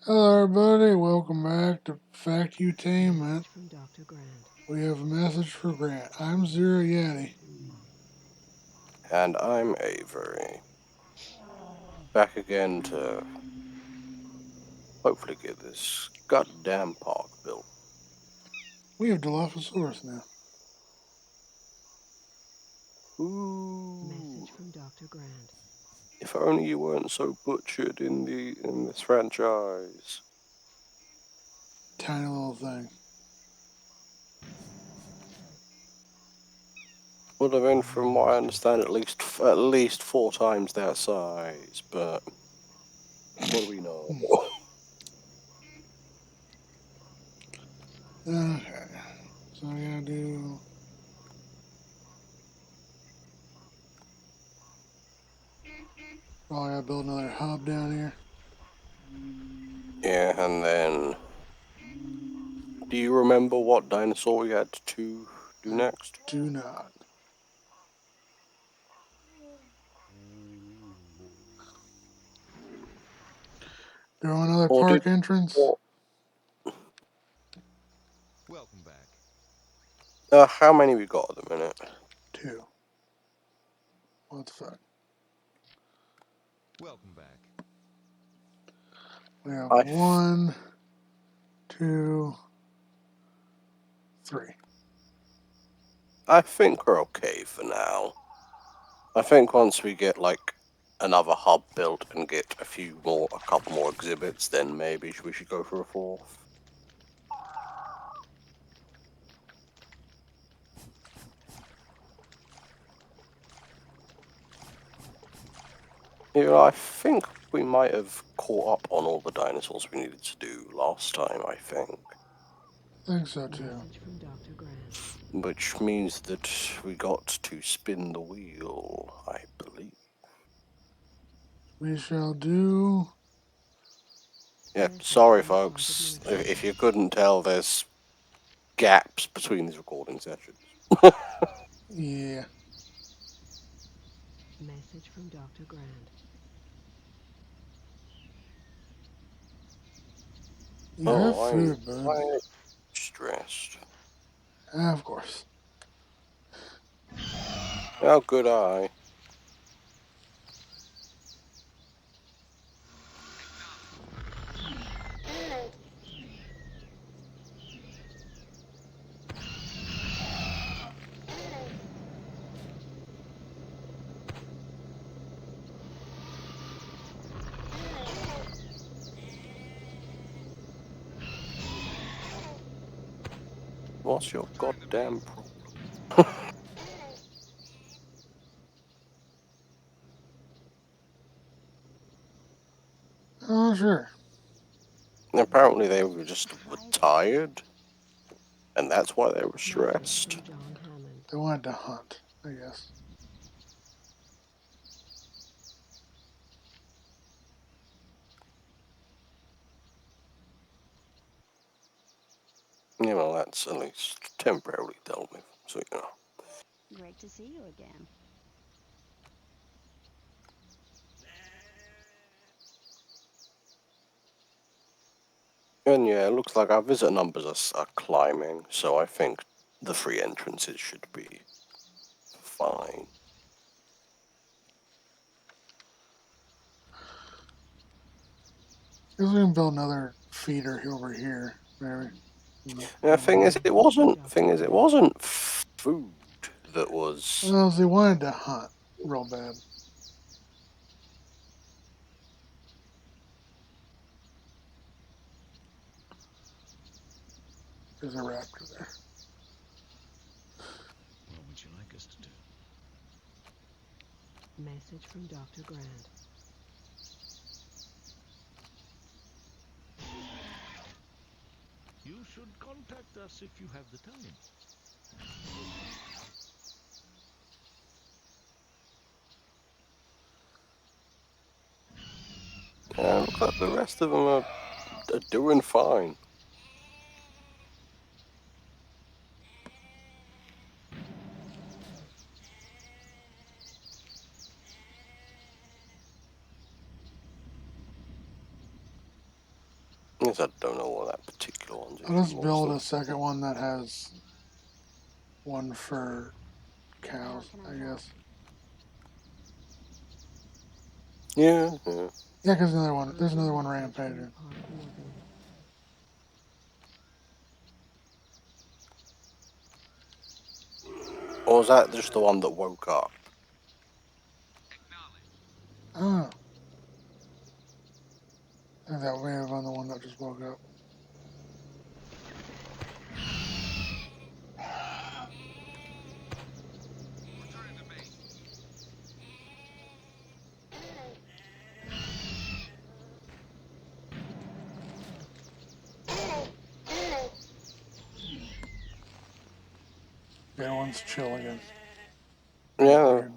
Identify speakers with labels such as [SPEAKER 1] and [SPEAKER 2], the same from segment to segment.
[SPEAKER 1] Hello, everybody. Welcome back to Factutainment.
[SPEAKER 2] From Dr. Grant.
[SPEAKER 1] We have a message for Grant. I'm Zero Yeti.
[SPEAKER 3] And I'm Avery. Back again to hopefully get this goddamn park built.
[SPEAKER 1] We have Dilophosaurus now.
[SPEAKER 3] Ooh.
[SPEAKER 2] Message from Dr. Grant.
[SPEAKER 3] If only you weren't so butchered in this franchise.
[SPEAKER 1] Tiny little thing.
[SPEAKER 3] Would have been, from what I understand, at least 4 times that size, but what do we know?
[SPEAKER 1] Okay. So I gotta do. Oh, I gotta build another hub down here.
[SPEAKER 3] Yeah, and then do you remember what dinosaur we had to do next?
[SPEAKER 1] Do not. There another
[SPEAKER 3] Or
[SPEAKER 1] park
[SPEAKER 3] did
[SPEAKER 1] entrance?
[SPEAKER 3] or,
[SPEAKER 4] Welcome back.
[SPEAKER 3] how many we got at the minute?
[SPEAKER 1] 2. What the fuck?
[SPEAKER 4] Welcome back.
[SPEAKER 1] We have
[SPEAKER 3] I
[SPEAKER 1] 1, 2, 3.
[SPEAKER 3] I think we're okay for now. I think once we get like another hub built and get a couple more exhibits, then maybe we should go for a fourth. I think we might have caught up on all the dinosaurs we needed to do last time, I think.
[SPEAKER 1] I think so too.
[SPEAKER 2] Message from Dr. Grant.
[SPEAKER 3] Which means that we got to spin the wheel, I believe.
[SPEAKER 1] We shall do.
[SPEAKER 3] Yeah,
[SPEAKER 2] Message
[SPEAKER 3] sorry
[SPEAKER 2] from Park
[SPEAKER 3] folks. If
[SPEAKER 2] Administrator.
[SPEAKER 3] you couldn't tell, there's gaps between these recording sessions.
[SPEAKER 1] Yeah.
[SPEAKER 2] Message from Dr. Grant.
[SPEAKER 1] You have
[SPEAKER 3] Oh,
[SPEAKER 1] food, bud.
[SPEAKER 3] I'm stressed.
[SPEAKER 1] Of course.
[SPEAKER 3] How good I. What's your goddamn problem?
[SPEAKER 1] Oh, sure.
[SPEAKER 3] Apparently they were just tired, and that's why they were
[SPEAKER 2] Message
[SPEAKER 3] stressed.
[SPEAKER 2] from John Hammond.
[SPEAKER 1] They wanted to hunt, I guess.
[SPEAKER 3] Yeah, well, that's at least temporarily dealt with, so you know.
[SPEAKER 5] Great to see you again.
[SPEAKER 3] And yeah, it looks like our visitor numbers are climbing, so I think the free entrances should be fine.
[SPEAKER 1] Guess we can build another feeder over here, maybe.
[SPEAKER 3] The thing is,
[SPEAKER 2] Message from Dr.
[SPEAKER 3] it
[SPEAKER 2] Grant.
[SPEAKER 3] wasn't food that was.
[SPEAKER 1] Well, they wanted to hunt real bad. There's a raptor there.
[SPEAKER 4] What would you like us to do?
[SPEAKER 2] Message from Dr. Grant.
[SPEAKER 4] You should contact us if you have the time.
[SPEAKER 3] Looks like the rest of them are doing fine. Yes, I don't know what that particular one's.
[SPEAKER 1] I'll just build a second one that has one for cows,
[SPEAKER 5] How can
[SPEAKER 1] I
[SPEAKER 5] I help?
[SPEAKER 1] guess.
[SPEAKER 3] Yeah, yeah.
[SPEAKER 1] Yeah, because another one. There's
[SPEAKER 2] Urgent
[SPEAKER 1] another one
[SPEAKER 2] message from the
[SPEAKER 1] rampaging.
[SPEAKER 2] park warden.
[SPEAKER 3] Or was that just the one that woke up?
[SPEAKER 1] Oh, I think that may have been the one that just woke up. Yeah, one's chill again.
[SPEAKER 3] Yeah,
[SPEAKER 1] Weird.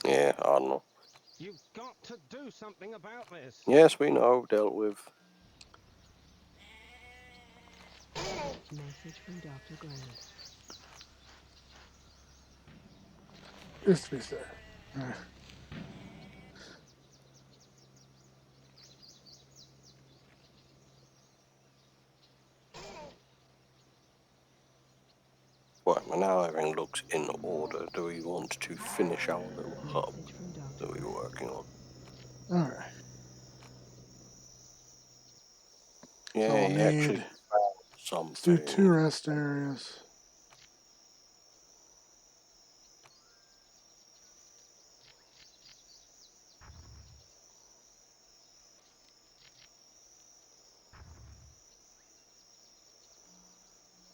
[SPEAKER 3] yeah. I don't know.
[SPEAKER 6] You've got to do something about this.
[SPEAKER 3] Yes, we know. Dealt with.
[SPEAKER 2] Message from Dr. Grant.
[SPEAKER 1] Just to be safe.
[SPEAKER 3] Well, now everything looks in order. Do we want to finish our little hub
[SPEAKER 2] Message from Dr.
[SPEAKER 3] that we were
[SPEAKER 2] Grant.
[SPEAKER 3] working on?
[SPEAKER 1] Alright. So
[SPEAKER 3] Yeah,
[SPEAKER 1] I'll
[SPEAKER 3] he
[SPEAKER 1] need,
[SPEAKER 3] actually found
[SPEAKER 1] let's do 2
[SPEAKER 3] something.
[SPEAKER 1] rest areas.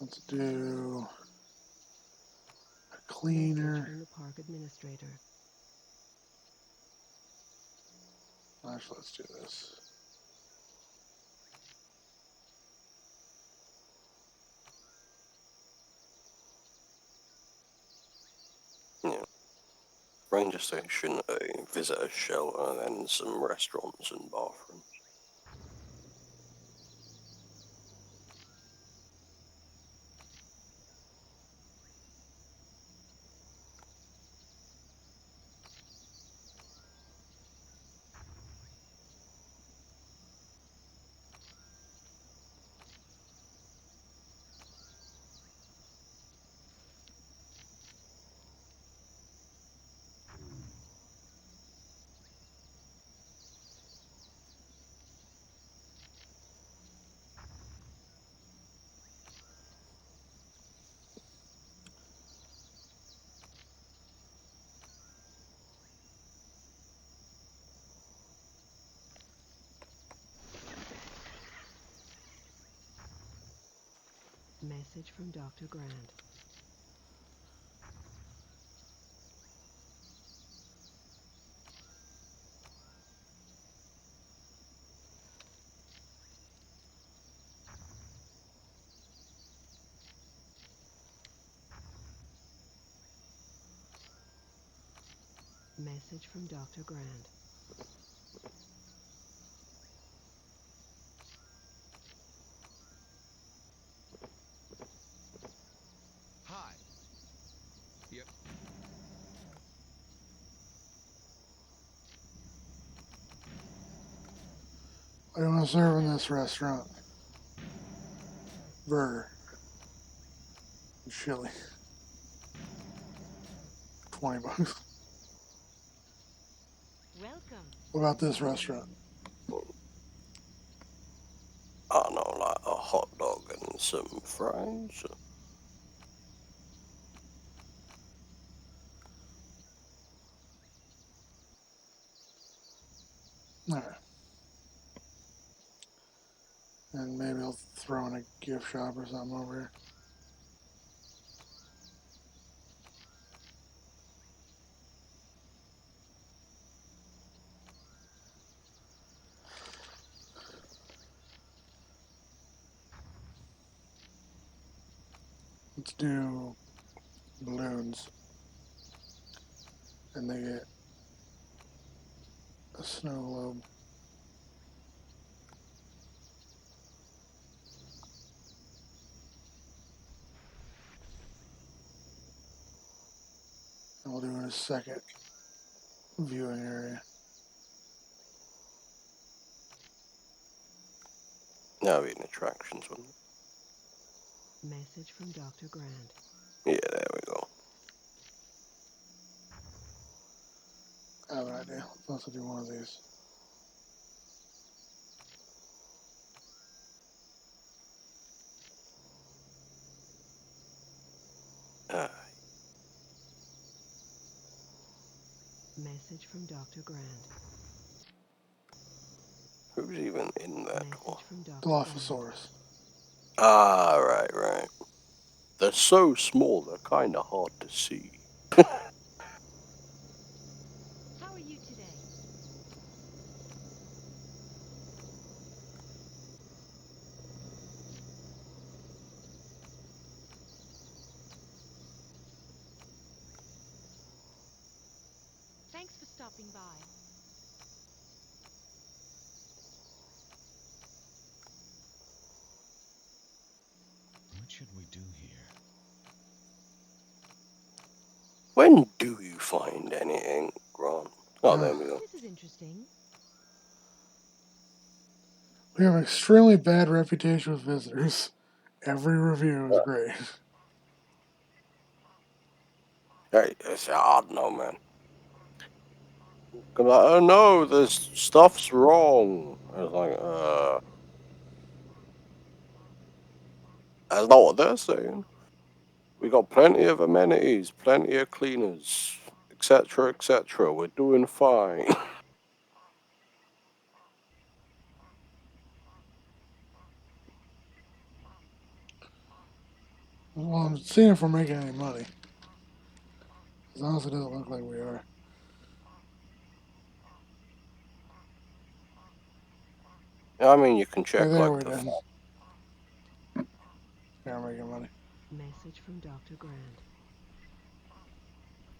[SPEAKER 1] Let's do a
[SPEAKER 2] Message
[SPEAKER 1] cleaner.
[SPEAKER 2] from the park administrator.
[SPEAKER 1] Actually, let's do this.
[SPEAKER 3] Yeah. Ranger station, a visitor shelter, and then some restaurants and bathrooms.
[SPEAKER 2] Message from Dr. Grant. Message from Dr. Grant.
[SPEAKER 4] Hi. Yep.
[SPEAKER 1] What do you want to serve in this restaurant? Burger. Chili. $20.
[SPEAKER 5] Welcome.
[SPEAKER 1] What about this restaurant?
[SPEAKER 3] I don't know, like a hot dog and some fries.
[SPEAKER 1] Alright. And maybe I'll throw in a gift shop or something over here. Let's do balloons. And they get a snow globe. And we'll do in a second viewing area.
[SPEAKER 3] No, in attractions, wouldn't
[SPEAKER 2] Message from Dr. Grant.
[SPEAKER 3] it? Yeah, there we go.
[SPEAKER 1] I have an idea. Let's also do one of these.
[SPEAKER 2] Message from Dr. Grant.
[SPEAKER 3] Who's even in that one?
[SPEAKER 2] Message from Dr. Grant.
[SPEAKER 1] Dilophosaurus.
[SPEAKER 3] Ah, right. They're so small, they're kind of hard to see.
[SPEAKER 5] How are you today? Thanks for stopping by.
[SPEAKER 4] What should we do here?
[SPEAKER 3] When do you find anything, Grant? Oh, there we go.
[SPEAKER 2] This is interesting.
[SPEAKER 1] We have an extremely bad reputation with visitors. Every review is great.
[SPEAKER 3] Hey, it's hard, no, man. I'm like, oh no, this stuff's wrong. I was like, that's not what they're saying. We got plenty of amenities, plenty of cleaners, etc., etc. We're doing fine.
[SPEAKER 1] Well, I'm seeing if we're making any money. As long as it doesn't look like we are.
[SPEAKER 3] I mean, you can
[SPEAKER 1] Okay,
[SPEAKER 3] check
[SPEAKER 1] there
[SPEAKER 3] like
[SPEAKER 1] we
[SPEAKER 3] the.
[SPEAKER 1] did. Yeah, we're making money.
[SPEAKER 2] Message from Dr. Grant.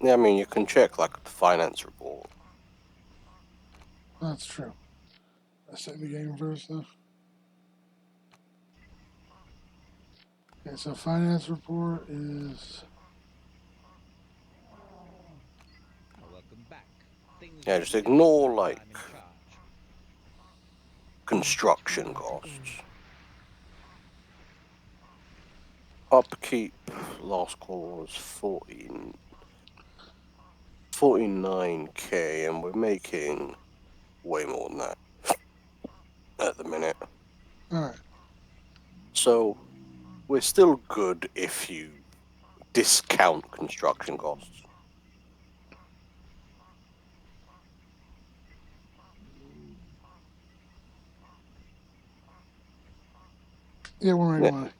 [SPEAKER 3] Yeah, I mean, you can check like the finance report.
[SPEAKER 1] That's true. I save the game first, though. Okay, so finance report is.
[SPEAKER 4] Welcome back. Things
[SPEAKER 3] Yeah,
[SPEAKER 4] will
[SPEAKER 3] just
[SPEAKER 4] be
[SPEAKER 3] ignore
[SPEAKER 4] different
[SPEAKER 3] like
[SPEAKER 4] when I'm in charge.
[SPEAKER 3] construction
[SPEAKER 2] Message from Dr.
[SPEAKER 3] costs.
[SPEAKER 2] Grant.
[SPEAKER 3] Upkeep last call was 49k, and we're making way more than that at the minute.
[SPEAKER 1] Alright.
[SPEAKER 3] So we're still good if you discount construction costs.
[SPEAKER 1] Yeah, we're
[SPEAKER 3] Yeah,
[SPEAKER 1] making money.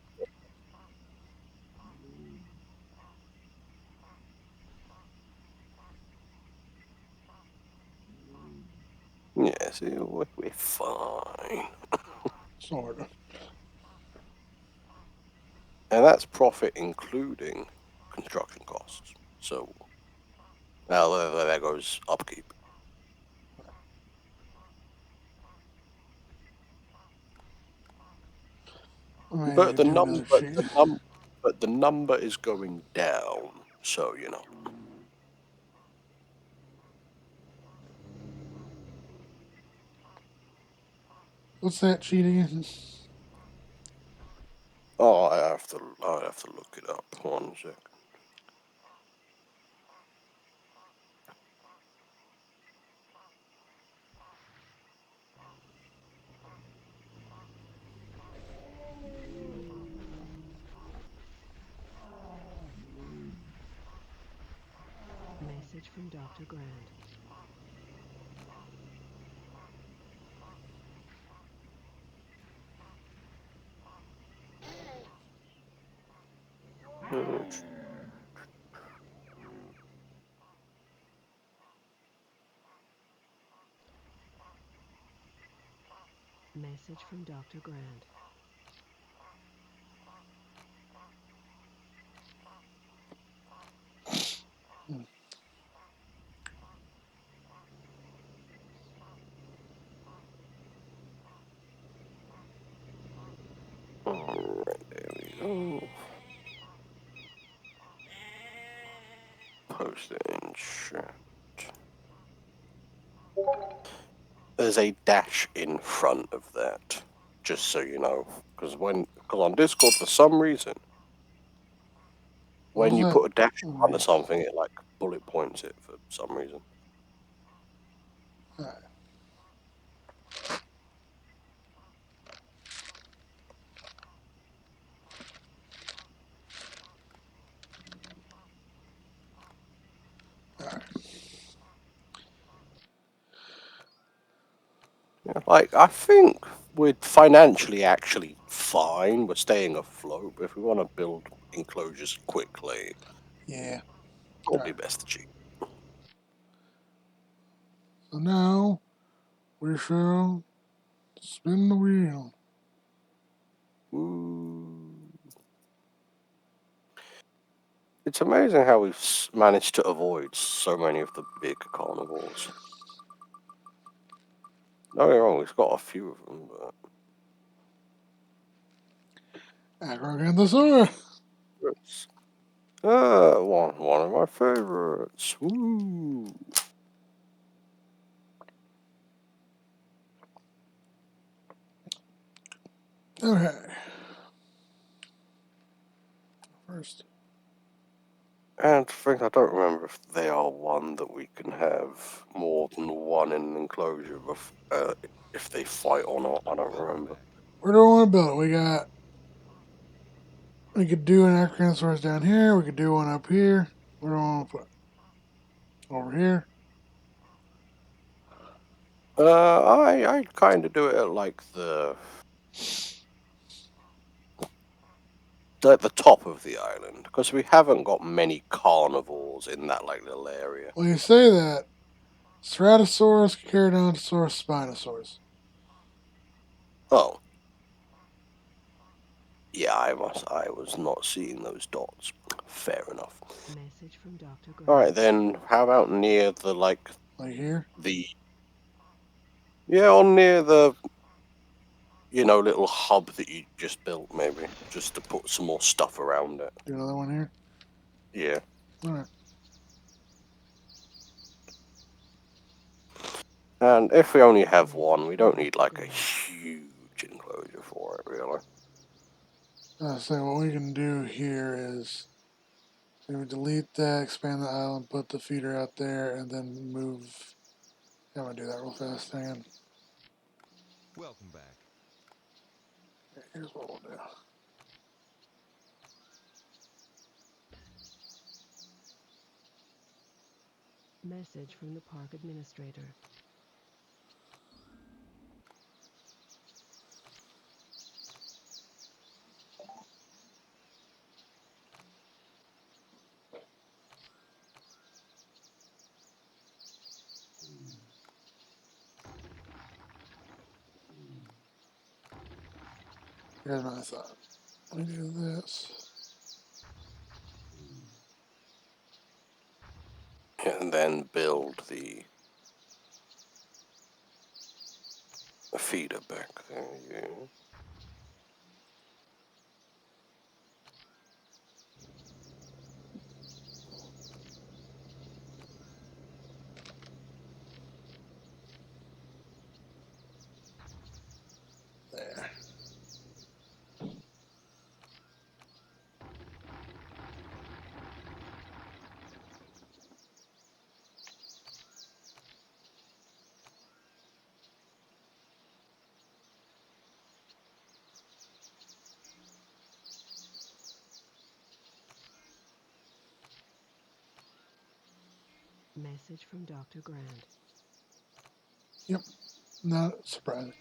[SPEAKER 3] yeah, see, we're fine.
[SPEAKER 1] Sort of.
[SPEAKER 3] And that's profit including construction costs. So now there goes upkeep.
[SPEAKER 1] I may
[SPEAKER 3] But
[SPEAKER 1] need to
[SPEAKER 3] the
[SPEAKER 1] do
[SPEAKER 3] num
[SPEAKER 1] another
[SPEAKER 3] but
[SPEAKER 1] sheet.
[SPEAKER 3] the number is going down. So you know.
[SPEAKER 1] What's that sheet again?
[SPEAKER 3] Oh, I have to look it up. 1 second.
[SPEAKER 2] Message from Dr. Grant. Message from Dr. Grant.
[SPEAKER 3] Alright, there we go. Post it in chat. There's a dash in front of that. just so you know, because on Discord for some reason,
[SPEAKER 1] What
[SPEAKER 3] when
[SPEAKER 1] was
[SPEAKER 3] you
[SPEAKER 1] that?
[SPEAKER 3] put a dash under something, it like bullet points it for some reason.
[SPEAKER 1] Alright. Alright.
[SPEAKER 3] Yeah, like I think we're financially actually fine. We're staying afloat. But if we want to build enclosures quickly,
[SPEAKER 1] Yeah.
[SPEAKER 3] probably
[SPEAKER 1] Alright.
[SPEAKER 3] best to cheat.
[SPEAKER 1] So now we shall spin the wheel.
[SPEAKER 3] Ooh. It's amazing how we've managed to avoid so many of the big carnivores. Don't get me wrong, we've got a few of them, but
[SPEAKER 1] Acrocanthosaurus.
[SPEAKER 3] it's one of my favorites. Woo.
[SPEAKER 1] Okay. First.
[SPEAKER 3] And I don't remember if they are one that we can have more than one in an enclosure if they fight or not. I don't remember.
[SPEAKER 1] Where do I want to build it? We could do an Acrocanthosaurus down here. We could do one up here. Where do I want to put it? Over here.
[SPEAKER 3] I kind of do it at like at the top of the island because we haven't got many carnivores in that like little area.
[SPEAKER 1] Well, you say that. Ceratosaurus, Carodontosaurus, Spinosaurus.
[SPEAKER 3] Oh, yeah, I was not seeing those dots. Fair enough.
[SPEAKER 2] Message from Dr. Grant.
[SPEAKER 3] All right, then. How about near the
[SPEAKER 1] Like here?
[SPEAKER 3] near the little hub that you just built, maybe just to put some more stuff around it.
[SPEAKER 1] Do another one here?
[SPEAKER 3] Yeah.
[SPEAKER 1] Alright.
[SPEAKER 3] And if we only have one, we don't need like a huge enclosure for it, really.
[SPEAKER 1] So what we can do here is maybe delete that, expand the island, put the feeder out there, and then move. I'm gonna do that real fast. Hang on.
[SPEAKER 4] Welcome back.
[SPEAKER 1] Here's what we'll do.
[SPEAKER 2] Message from the park administrator.
[SPEAKER 1] Here's my thought. We do this.
[SPEAKER 3] And then build the feeder back there. Yeah.
[SPEAKER 1] There.
[SPEAKER 2] Message from Dr. Grant.
[SPEAKER 1] Yep. Not surprising.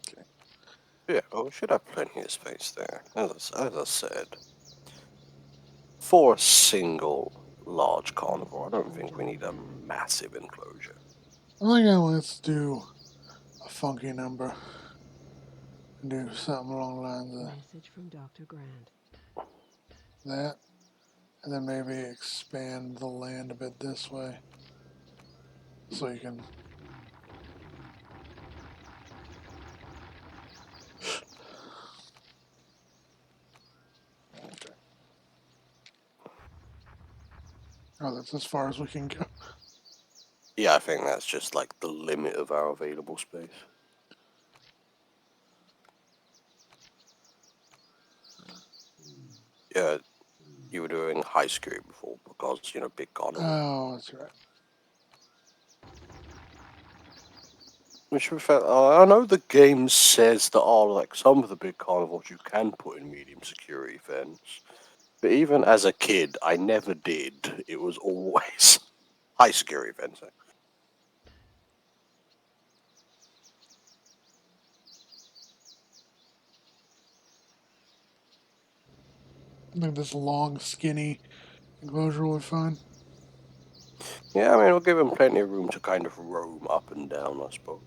[SPEAKER 1] Okay.
[SPEAKER 3] Yeah, well, we should have plenty of space there. As I said, for a single large carnivore, I don't think we need a massive enclosure.
[SPEAKER 1] I think let's do a funky number. And do something along the lines of
[SPEAKER 2] Message from Dr. Grant.
[SPEAKER 1] that. And then maybe expand the land a bit this way. So you can. Okay. Oh, that's as far as we can go.
[SPEAKER 3] Yeah, I think that's just like the limit of our available space. Yeah, you were doing high security before because, you know, big carnival.
[SPEAKER 1] Oh, that's right.
[SPEAKER 3] Which I know the game says that like some of the big carnivals you can put in medium security fence, but even as a kid, I never did. It was always high security fencing.
[SPEAKER 1] I think this long, skinny enclosure will be fine.
[SPEAKER 3] Yeah, I mean, it'll give him plenty of room to kind of roam up and down, I suppose.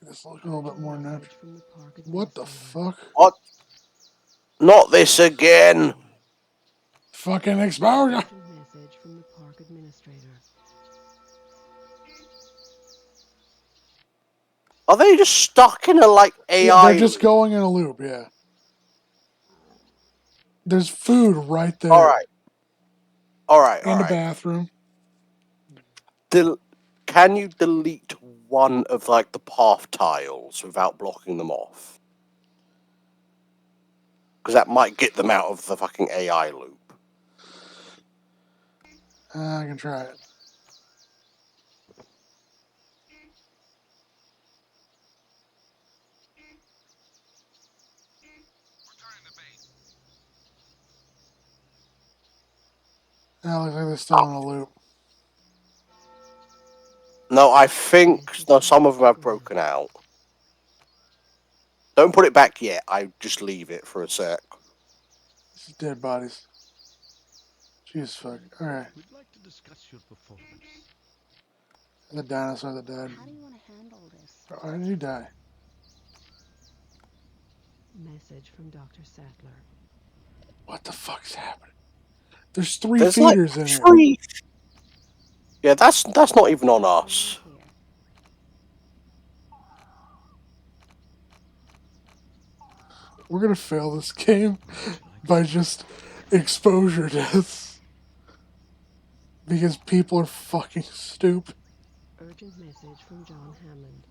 [SPEAKER 1] This look a little bit more natural.
[SPEAKER 2] Message from the park
[SPEAKER 1] What the
[SPEAKER 2] administrator.
[SPEAKER 1] fuck?
[SPEAKER 3] What? Not this again!
[SPEAKER 1] Fucking exposure!
[SPEAKER 2] Urgent message from the park administrator.
[SPEAKER 3] Are they just stuck in a, like,
[SPEAKER 1] Yeah,
[SPEAKER 3] AI
[SPEAKER 1] they're just
[SPEAKER 3] loop?
[SPEAKER 1] going in a loop, yeah. There's food right there.
[SPEAKER 3] Alright. Alright,
[SPEAKER 1] And a
[SPEAKER 3] alright.
[SPEAKER 1] bathroom.
[SPEAKER 3] Can you delete one of, like, the path tiles without blocking them off? Because that might get them out of the fucking AI loop.
[SPEAKER 1] I can try it. Looks like they're still in a loop.
[SPEAKER 3] No, I think some of them have broken out. Don't put it back yet. I just leave it for a sec.
[SPEAKER 1] This is dead bodies. Jesus fuck. Alright.
[SPEAKER 6] We'd like to discuss your performance.
[SPEAKER 1] The dinosaur that died.
[SPEAKER 7] How do you want to handle this?
[SPEAKER 1] Why did he die?
[SPEAKER 2] Message from Dr. Sattler.
[SPEAKER 1] What the fuck's happening? There's three
[SPEAKER 3] There's
[SPEAKER 1] feeders
[SPEAKER 3] like
[SPEAKER 1] in here.
[SPEAKER 3] 3. Yeah, that's not even on us.
[SPEAKER 7] Here.
[SPEAKER 1] We're gonna fail this game by just exposure deaths. Because people are fucking stupid.
[SPEAKER 2] Urgent message from John Hammond.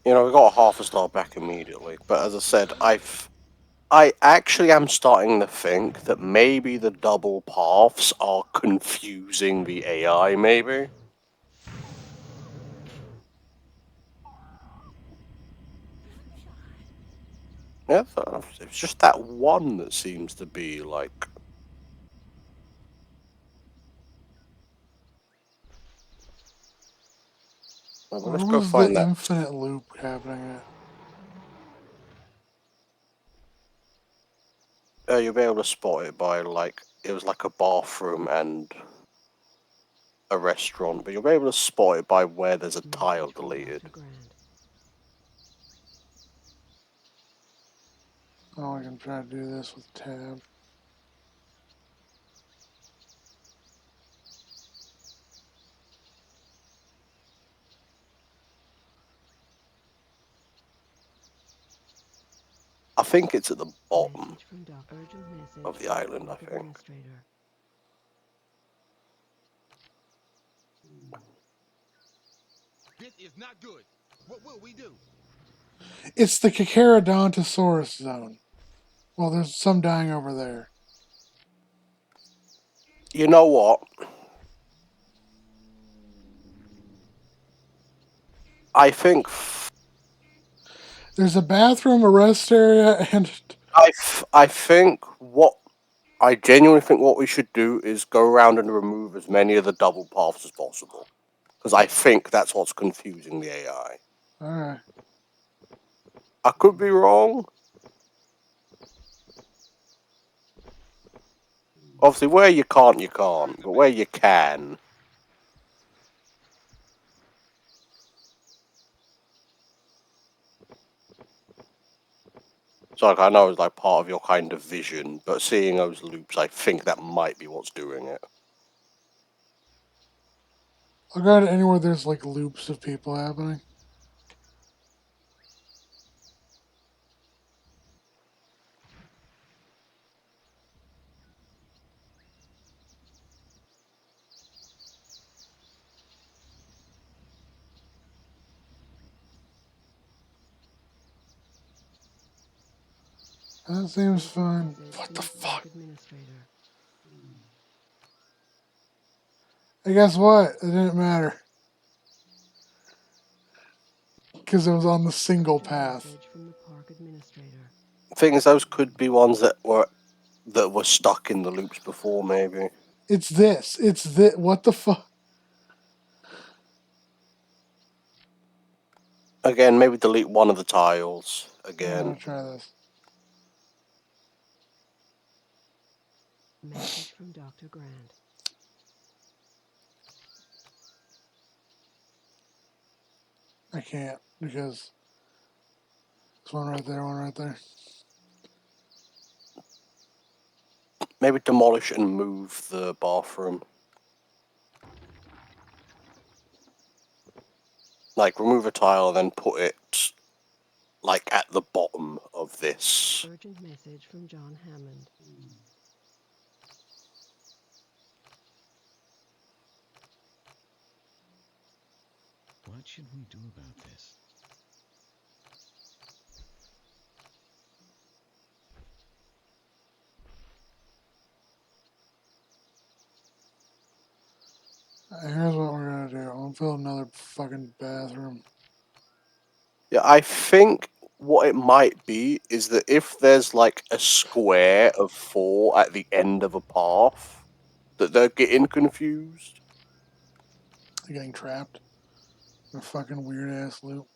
[SPEAKER 3] You know, we got a half a star back immediately. But as I said, I actually am starting to think that maybe the double paths are confusing the AI, maybe. Yeah, it's just that one that seems to be like. Well,
[SPEAKER 1] Where
[SPEAKER 3] let's go
[SPEAKER 1] was the
[SPEAKER 3] find that.
[SPEAKER 1] infinite loop happening at?
[SPEAKER 3] You'll be able to spot it by like it was like a bathroom and a restaurant, but you'll be able to spot it by where there's a tile
[SPEAKER 2] Message from
[SPEAKER 3] deleted.
[SPEAKER 2] Dr. Grant.
[SPEAKER 1] Oh, I can try to do this with tab.
[SPEAKER 3] I think it's at the bottom
[SPEAKER 2] Message from Urgent message
[SPEAKER 3] of the
[SPEAKER 2] from
[SPEAKER 3] island. I
[SPEAKER 2] park
[SPEAKER 3] think.
[SPEAKER 2] administrator.
[SPEAKER 4] This is not good. What will we do?
[SPEAKER 1] It's the Acrocanthosaurus zone. Well, there's some dying over there.
[SPEAKER 3] You know what? I think
[SPEAKER 1] There's a bathroom, a rest area, and
[SPEAKER 3] I think what I genuinely think what we should do is go around and remove as many of the double paths as possible, because I think that's what's confusing the AI.
[SPEAKER 1] alright.
[SPEAKER 3] I could be wrong. Obviously, where you can't, you can't, but where you can. So like, I know it's like part of your kind of vision, but seeing those loops, I think that might be what's doing it.
[SPEAKER 1] I'll go to anywhere there's like loops of people happening. That seems fine.
[SPEAKER 2] Message
[SPEAKER 1] What
[SPEAKER 2] from
[SPEAKER 1] the
[SPEAKER 2] the
[SPEAKER 1] fuck?
[SPEAKER 2] park administrator.
[SPEAKER 1] Hey, guess what? It didn't matter. Because it was on the single path.
[SPEAKER 2] Message from the park administrator.
[SPEAKER 3] Thing is, those could be ones that were stuck in the loops before, maybe.
[SPEAKER 1] It's this. It's this. What the fuck?
[SPEAKER 3] Again, maybe delete one of the tiles.
[SPEAKER 1] I'm
[SPEAKER 3] Again.
[SPEAKER 1] gonna try this.
[SPEAKER 2] Message from Dr. Grant.
[SPEAKER 1] I can't because there's one right there, one right there.
[SPEAKER 3] Maybe demolish and move the bathroom. Like, remove a tile and then put it, like, at the bottom of this.
[SPEAKER 2] Urgent message from John Hammond.
[SPEAKER 6] What should we do about this?
[SPEAKER 1] Here's what we're gonna do. I'm gonna build another fucking bathroom.
[SPEAKER 3] Yeah, I think what it might be is that if there's, like, a square of 4 at the end of a path, that they're getting confused.
[SPEAKER 1] You're getting trapped in a fucking weird ass loop.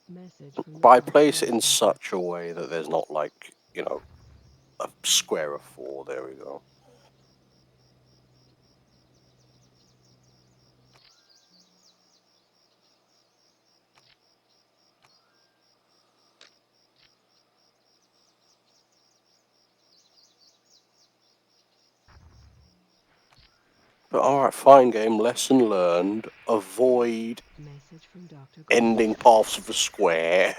[SPEAKER 2] Message from the
[SPEAKER 3] But I
[SPEAKER 2] park
[SPEAKER 3] place it in
[SPEAKER 2] administrator.
[SPEAKER 3] such a way that there's not, like, you know, a square of 4. There we go. But alright, fine game, lesson learned. Avoid
[SPEAKER 2] Message from Dr. Grant.
[SPEAKER 3] ending paths of a square.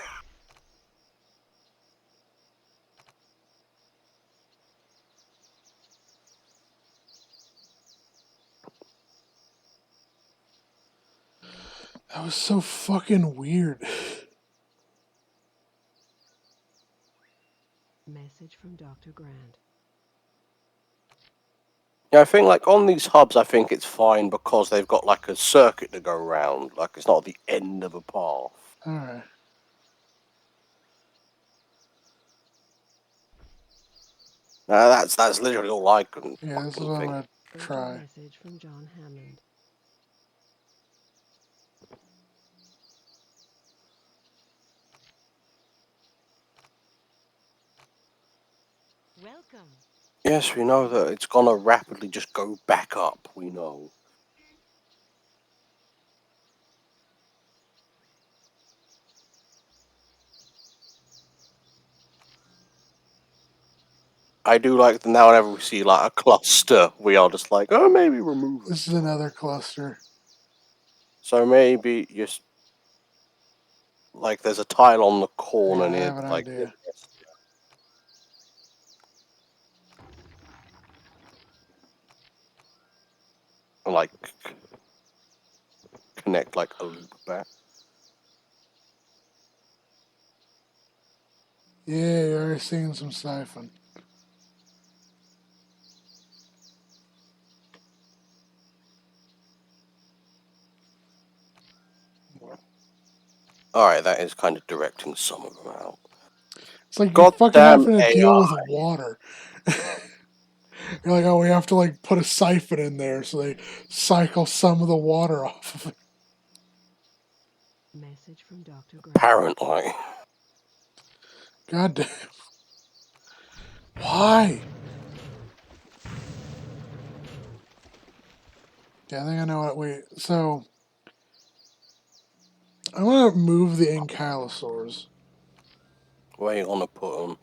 [SPEAKER 1] That was so fucking weird.
[SPEAKER 2] Message from Dr. Grant.
[SPEAKER 3] Yeah, I think, like, on these hubs, I think it's fine because they've got, like, a circuit to go around. Like, it's not the end of a path.
[SPEAKER 1] Alright.
[SPEAKER 3] That's literally all I can
[SPEAKER 1] Yeah, this is
[SPEAKER 3] fucking
[SPEAKER 1] what I'm
[SPEAKER 3] think.
[SPEAKER 1] gonna
[SPEAKER 2] Urgent
[SPEAKER 1] try.
[SPEAKER 2] message from John Hammond.
[SPEAKER 5] Welcome.
[SPEAKER 3] Yes, we know that it's gonna rapidly just go back up, we know. I do like that now whenever we see, like, a cluster, we are just like, oh, maybe remove it.
[SPEAKER 1] This is another cluster.
[SPEAKER 3] So maybe just, like, there's a tile on the
[SPEAKER 1] Yeah,
[SPEAKER 3] corner
[SPEAKER 1] I
[SPEAKER 3] near,
[SPEAKER 1] have an
[SPEAKER 3] like,
[SPEAKER 1] idea.
[SPEAKER 3] like, connect, like, a loop back.
[SPEAKER 1] Yeah, you're already seeing some siphon.
[SPEAKER 3] Alright, that is kind of directing some of them out.
[SPEAKER 1] It's like you're fucking
[SPEAKER 3] Goddamn
[SPEAKER 1] having to deal
[SPEAKER 3] AI.
[SPEAKER 1] with water. You're like, oh, we have to like put a siphon in there so they cycle some of the water off of it.
[SPEAKER 2] Message from Dr. Grant.
[SPEAKER 3] Apparently.
[SPEAKER 1] God damn. Why? Yeah, I think I know what. Wait, so I want to move the ankylosaurs.
[SPEAKER 3] Where you gonna put them?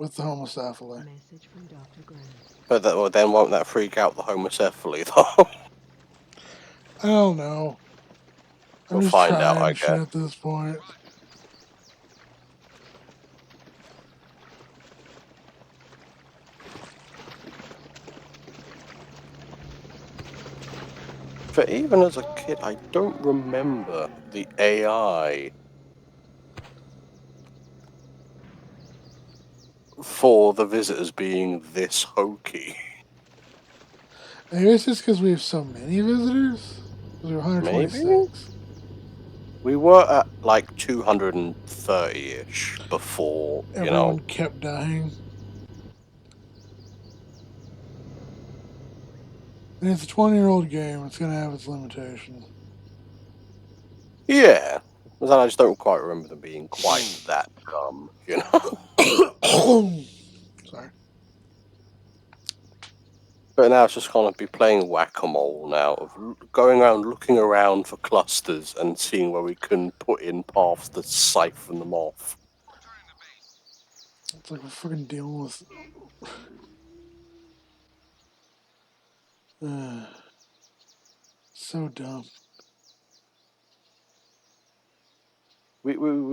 [SPEAKER 1] with the homocephaly.
[SPEAKER 2] Message from Dr. Grant.
[SPEAKER 3] But that, well, then won't that freak out the homocephaly, though?
[SPEAKER 1] I don't know. I'm
[SPEAKER 3] We'll
[SPEAKER 1] just
[SPEAKER 3] find out, I
[SPEAKER 1] trying shit
[SPEAKER 3] guess.
[SPEAKER 1] at this point.
[SPEAKER 3] But even as a kid, I don't remember the AI for the visitors being this hokey.
[SPEAKER 1] Maybe it's just because we have so many visitors. We have
[SPEAKER 3] Maybe?
[SPEAKER 1] 126.
[SPEAKER 3] We were at like 230-ish before,
[SPEAKER 1] Everyone kept dying. And it's a 20-year-old game. It's going to have its limitations.
[SPEAKER 3] Yeah. But I just don't quite remember them being quite that dumb,
[SPEAKER 1] Sorry.
[SPEAKER 3] But now it's just going to be playing whack-a-mole now, of going around looking around for clusters and seeing where we can put in paths to siphon them off.
[SPEAKER 1] It's like we're fucking dealing with. So dumb.
[SPEAKER 3] We will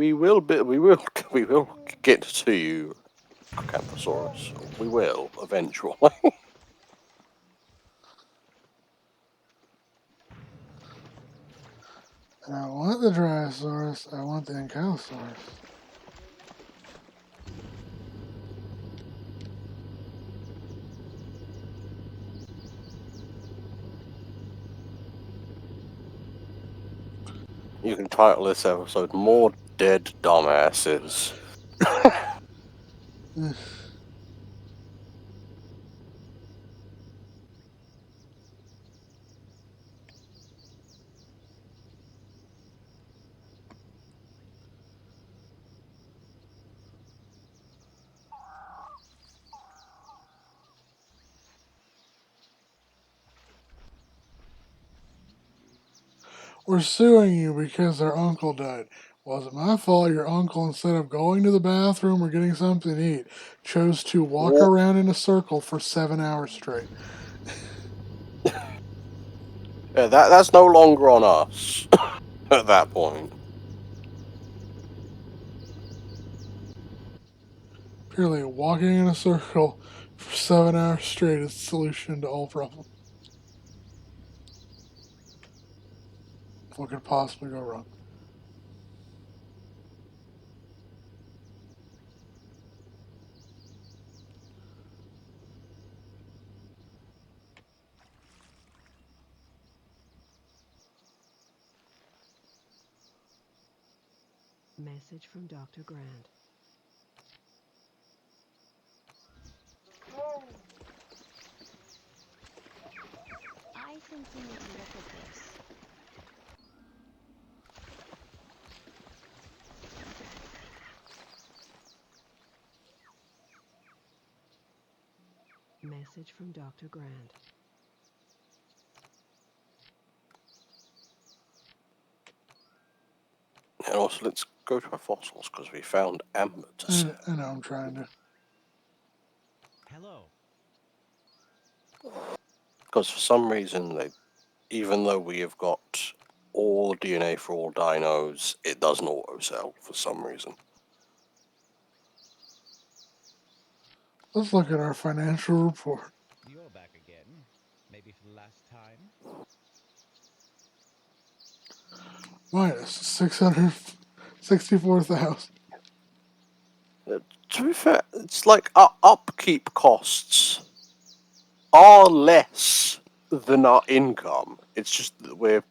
[SPEAKER 3] get to you, Acrocanthosaurus. We will eventually.
[SPEAKER 1] And I want the Dryosaurus. I want the Ankylosaurus.
[SPEAKER 3] You can title this episode "More Dead Dumbasses."
[SPEAKER 1] We're suing you because our uncle died. Wasn't my fault. Your uncle, instead of going to the bathroom or getting something to eat, chose to walk around in a circle for 7 hours straight.
[SPEAKER 3] Yeah, that's no longer on us at that point.
[SPEAKER 1] Purely walking in a circle for 7 hours straight is the solution to all problems. What could possibly go wrong?
[SPEAKER 2] Message from Dr. Grant.
[SPEAKER 5] I think we need to look at this.
[SPEAKER 2] Message from Dr. Grant.
[SPEAKER 3] And also, let's go to our fossils because we found amber.
[SPEAKER 1] I know I'm trying to.
[SPEAKER 6] Hello.
[SPEAKER 3] Because for some reason, even though we have got all DNA for all dinos, it doesn't auto-sell for some reason.
[SPEAKER 1] Let's look at our financial report.
[SPEAKER 6] You're back again. Maybe for the last time?
[SPEAKER 1] Minus 664,000.
[SPEAKER 3] To be fair, it's like our upkeep costs are less than our income. It's just that we're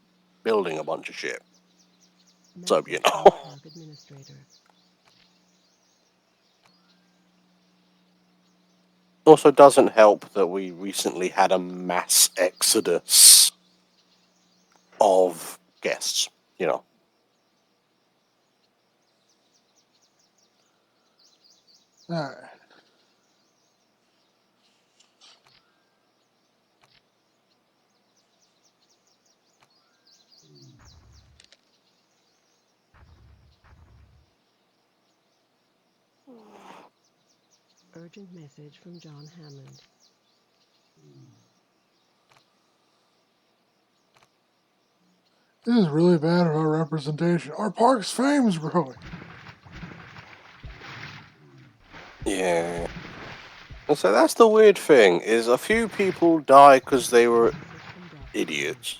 [SPEAKER 3] building a bunch of shit. So,
[SPEAKER 2] Message from the park administrator.
[SPEAKER 3] Also doesn't help that we recently had a mass exodus of guests,
[SPEAKER 1] Alright.
[SPEAKER 2] Urgent message from John Hammond.
[SPEAKER 1] This is really bad about representation. Our park's fame is growing.
[SPEAKER 3] Yeah. And so that's the weird thing, is a few people die because they were
[SPEAKER 2] Message from Dr. Grant.
[SPEAKER 3] idiots.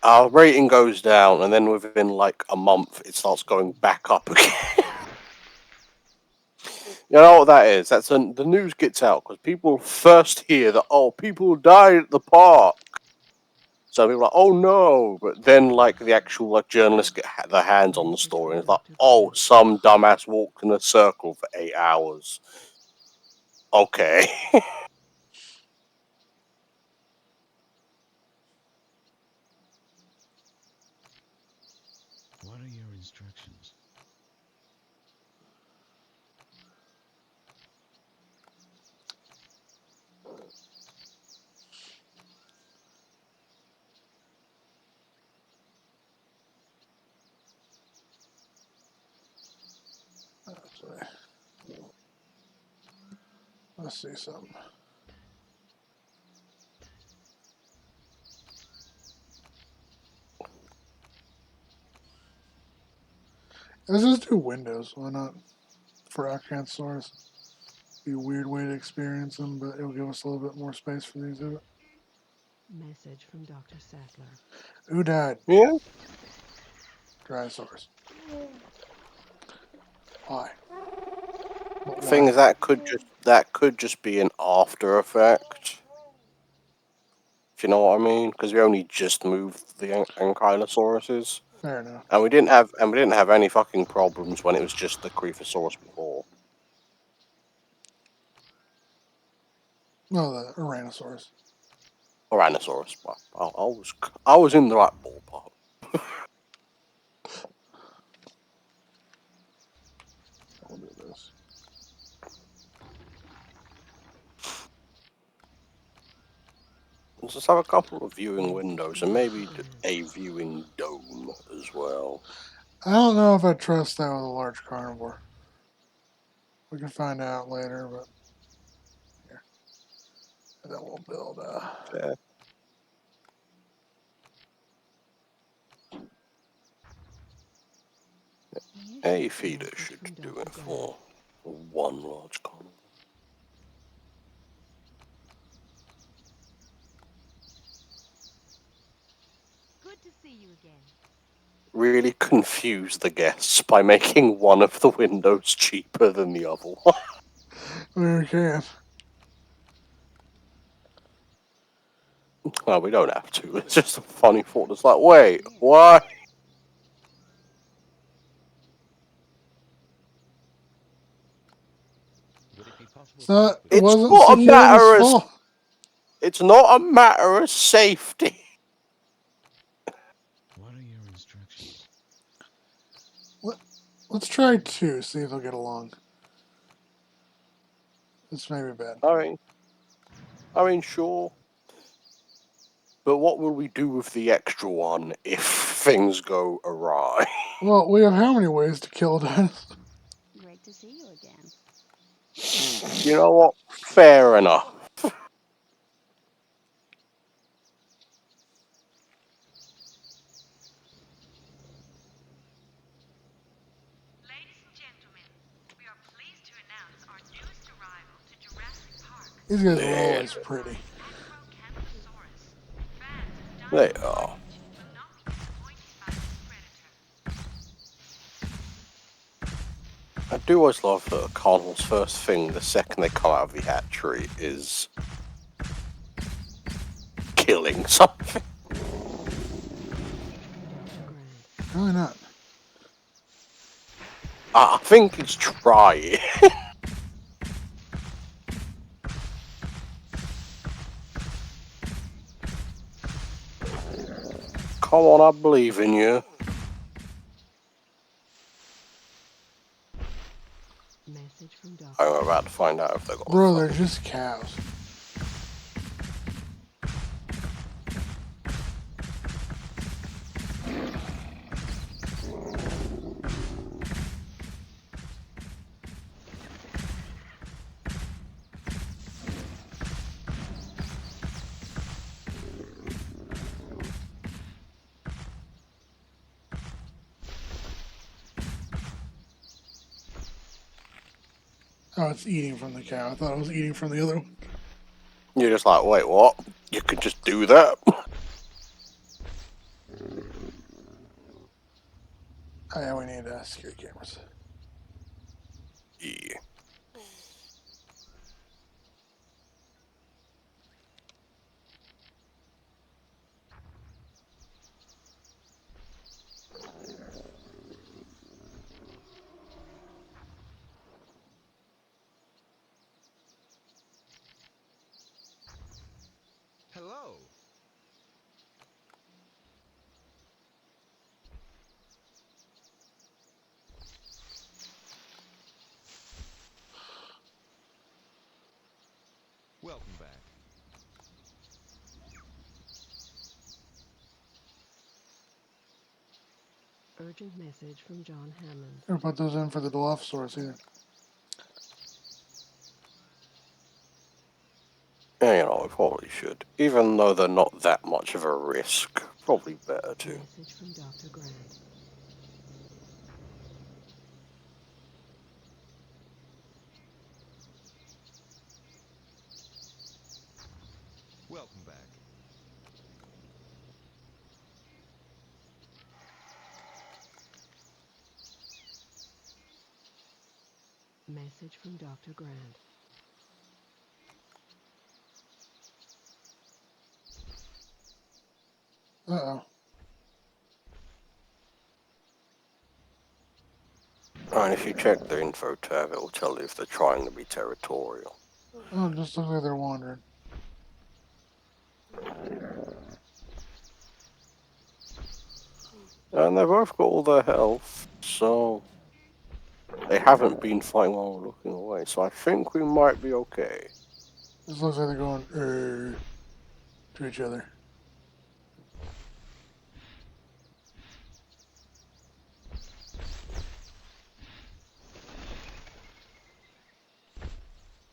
[SPEAKER 3] Our rating goes down, and then within like a month, it starts going back up again. You know what that is? That's when the news gets out because people first hear that people died at the park. So people are like, oh no, but then like the actual journalists get their hands on the story, and it's like, oh, some dumbass walked in a circle for 8 hours. Okay.
[SPEAKER 6] What are your instructions?
[SPEAKER 1] Let's see something. Let's just do windows. Why not? For Acrocanthosaurus. Be a weird way to experience them, but it'll give us a little bit more space for the exhibit.
[SPEAKER 2] Message from Dr. Sattler.
[SPEAKER 1] Who died?
[SPEAKER 3] Yeah.
[SPEAKER 1] Dinosaurs. Why? But
[SPEAKER 3] Thing
[SPEAKER 1] why?
[SPEAKER 3] is, that could just be an after effect. If you know what I mean, because we only just moved the Ankylosauruses,
[SPEAKER 1] Fair enough.
[SPEAKER 3] and we didn't have any fucking problems when it was just the Creephosaurus before.
[SPEAKER 1] No, the Uranosaurus.
[SPEAKER 3] Tyrannosaurus. I was in the right ballpark.
[SPEAKER 1] We'll do this.
[SPEAKER 3] Let's just have a couple of viewing
[SPEAKER 2] Message
[SPEAKER 3] windows
[SPEAKER 2] from
[SPEAKER 3] and
[SPEAKER 2] Dr.
[SPEAKER 3] maybe
[SPEAKER 2] Grant.
[SPEAKER 3] a viewing dome as well.
[SPEAKER 1] I don't know if I trust that with a large carnivore. We can find out later, but here. And then we'll build
[SPEAKER 3] Fair. A feeder
[SPEAKER 2] Message
[SPEAKER 3] should
[SPEAKER 2] from
[SPEAKER 3] do
[SPEAKER 2] Dr.
[SPEAKER 3] it
[SPEAKER 2] Grant.
[SPEAKER 3] for one large carnivore.
[SPEAKER 5] Good to see you again.
[SPEAKER 3] Really confuse the guests by making one of the windows cheaper than the other one.
[SPEAKER 1] we can.
[SPEAKER 3] Well, we don't have to. It's just a funny thought. It's like, wait, why?
[SPEAKER 6] Would it be possible
[SPEAKER 1] It's
[SPEAKER 6] to
[SPEAKER 1] not,
[SPEAKER 6] work with
[SPEAKER 1] it
[SPEAKER 3] It's
[SPEAKER 1] wasn't
[SPEAKER 3] not a
[SPEAKER 1] security's
[SPEAKER 3] matter of
[SPEAKER 1] fault.
[SPEAKER 3] it's not a matter of safety.
[SPEAKER 6] What are your instructions?
[SPEAKER 1] Let's try two, see if they'll get along. This may be bad.
[SPEAKER 3] I mean, sure. But what will we do with the extra one if things go awry?
[SPEAKER 1] Well, we have how many ways to kill a dinosaur?
[SPEAKER 5] Great to see you again.
[SPEAKER 3] You know what? Fair enough.
[SPEAKER 7] Ladies and gentlemen, we are pleased to announce our newest arrival to Jurassic Park.
[SPEAKER 1] These guys are
[SPEAKER 3] Yeah,
[SPEAKER 1] always pretty.
[SPEAKER 7] Acrocanthosaurus. Fans of
[SPEAKER 3] they
[SPEAKER 7] dinosaur
[SPEAKER 3] are.
[SPEAKER 7] footage will not be disappointed by this predator.
[SPEAKER 3] I do always love that Carnival's first thing the second they come out of the hatchery is killing something.
[SPEAKER 1] Probably not.
[SPEAKER 3] I think it's trying. Come on, I believe in you.
[SPEAKER 2] Message from Dr.
[SPEAKER 3] I'm about to find out if they got
[SPEAKER 1] Bro,
[SPEAKER 3] a
[SPEAKER 1] they're
[SPEAKER 3] fucking...
[SPEAKER 1] just cows. Oh, it's eating from the cow. I thought it was eating from the other one.
[SPEAKER 3] You're just like, wait, what? You can just do that?
[SPEAKER 1] Oh, yeah, we need security cameras.
[SPEAKER 3] Yeah.
[SPEAKER 4] Hello. Welcome back.
[SPEAKER 2] Urgent message from John Hammond.
[SPEAKER 1] Never put those in for the Dilophosaurus either.
[SPEAKER 3] Yeah, you know, we probably should. Even though they're not that much of a risk, probably better to.
[SPEAKER 2] Message from Dr. Grant.
[SPEAKER 4] Welcome back.
[SPEAKER 2] Message from Dr. Grant.
[SPEAKER 1] Uh-oh.
[SPEAKER 3] And if you check the info tab, it will tell you if they're trying to be territorial.
[SPEAKER 1] Oh, it just looks like they're wandering.
[SPEAKER 3] And they've both got all their health, so they haven't been fighting while we're looking away. So I think we might be okay.
[SPEAKER 1] This looks like they're going to each other.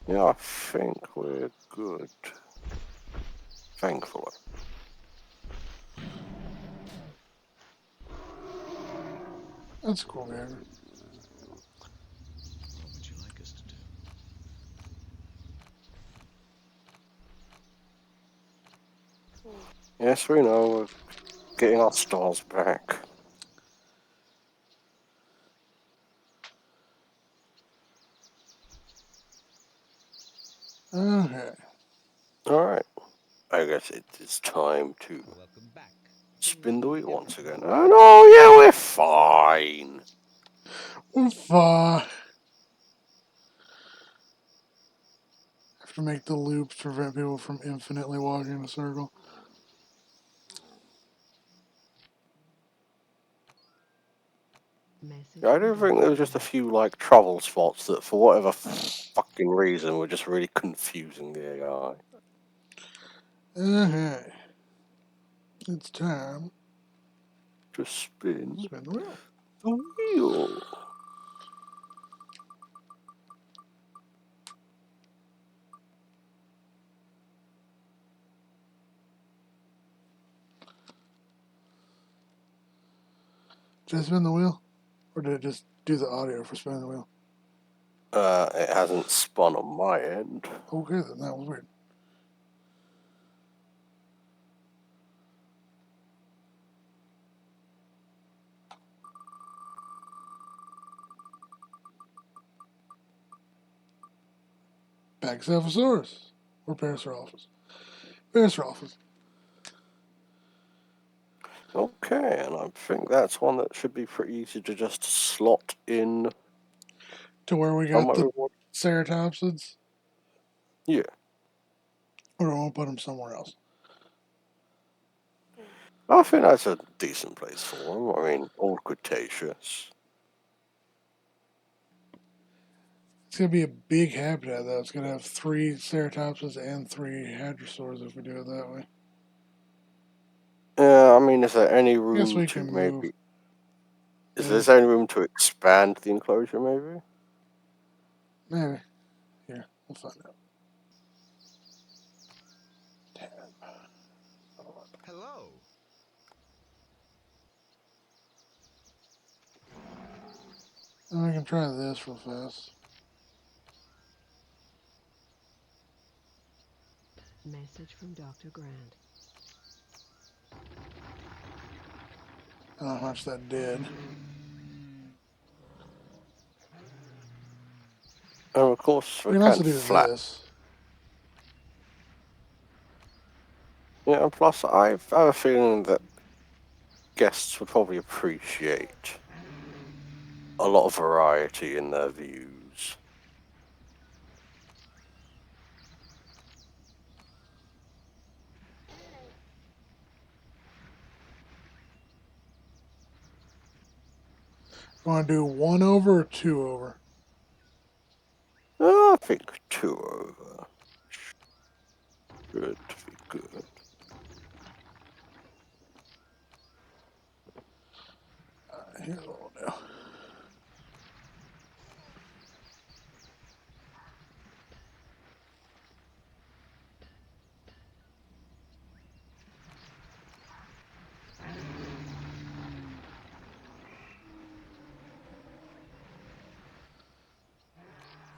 [SPEAKER 3] Yeah, I think we're good. Thankfully.
[SPEAKER 1] That's cool, man.
[SPEAKER 6] What would you like us to do?
[SPEAKER 3] Yes, we know. We're getting our stars back.
[SPEAKER 1] Okay.
[SPEAKER 3] Alright. I guess it is time to
[SPEAKER 4] Welcome back.
[SPEAKER 3] spin the wheel once again. And oh yeah, we're fine.
[SPEAKER 1] We're fine. Have to make the loops to prevent people from infinitely walking in a circle.
[SPEAKER 2] Message
[SPEAKER 3] I
[SPEAKER 2] from
[SPEAKER 3] do think
[SPEAKER 2] Dr.
[SPEAKER 3] there was just a
[SPEAKER 2] Grant.
[SPEAKER 3] few like trouble spots that for whatever fucking reason were just really confusing the AI.
[SPEAKER 1] Okay. It's time
[SPEAKER 3] To spin
[SPEAKER 1] to spin the wheel.
[SPEAKER 3] the wheel.
[SPEAKER 1] Did I spin the wheel? Or did it just do the audio for spinning the wheel?
[SPEAKER 3] It hasn't spun on my end.
[SPEAKER 1] Okay, then that was weird. Pachycephalosaurus. Or Parasaurolophus. Parasaurolophus.
[SPEAKER 3] Okay, and I think that's one that should be pretty easy to just slot in
[SPEAKER 1] To where we got
[SPEAKER 3] somewhere
[SPEAKER 1] the
[SPEAKER 3] we want.
[SPEAKER 1] ceratopsids?
[SPEAKER 3] Yeah.
[SPEAKER 1] Or I won't put them somewhere else.
[SPEAKER 3] I think that's a decent place for them. I mean, old Cretaceous.
[SPEAKER 1] It's going to be a big habitat, though. It's going to have 3 ceratopsids and 3 hadrosaurs if we do it that way.
[SPEAKER 3] Yeah, I mean, is there any
[SPEAKER 1] I guess
[SPEAKER 3] room
[SPEAKER 1] we
[SPEAKER 3] to
[SPEAKER 1] can
[SPEAKER 3] maybe...
[SPEAKER 1] move.
[SPEAKER 3] Is there any room to expand the enclosure, maybe?
[SPEAKER 1] Maybe. Here, we'll find out.
[SPEAKER 4] Hello.
[SPEAKER 1] And we can try this real fast.
[SPEAKER 2] Message from Dr. Grant.
[SPEAKER 1] I don't know how much that did.
[SPEAKER 3] And of course,
[SPEAKER 1] We
[SPEAKER 3] we
[SPEAKER 1] can also
[SPEAKER 3] can't
[SPEAKER 1] do
[SPEAKER 3] flat.
[SPEAKER 1] this.
[SPEAKER 3] Yeah, and plus, I have a feeling that guests would probably appreciate a lot of variety in their views.
[SPEAKER 1] You want to do 1 over or 2 over?
[SPEAKER 3] I think 2 over should be good.
[SPEAKER 1] Here's what we'll do.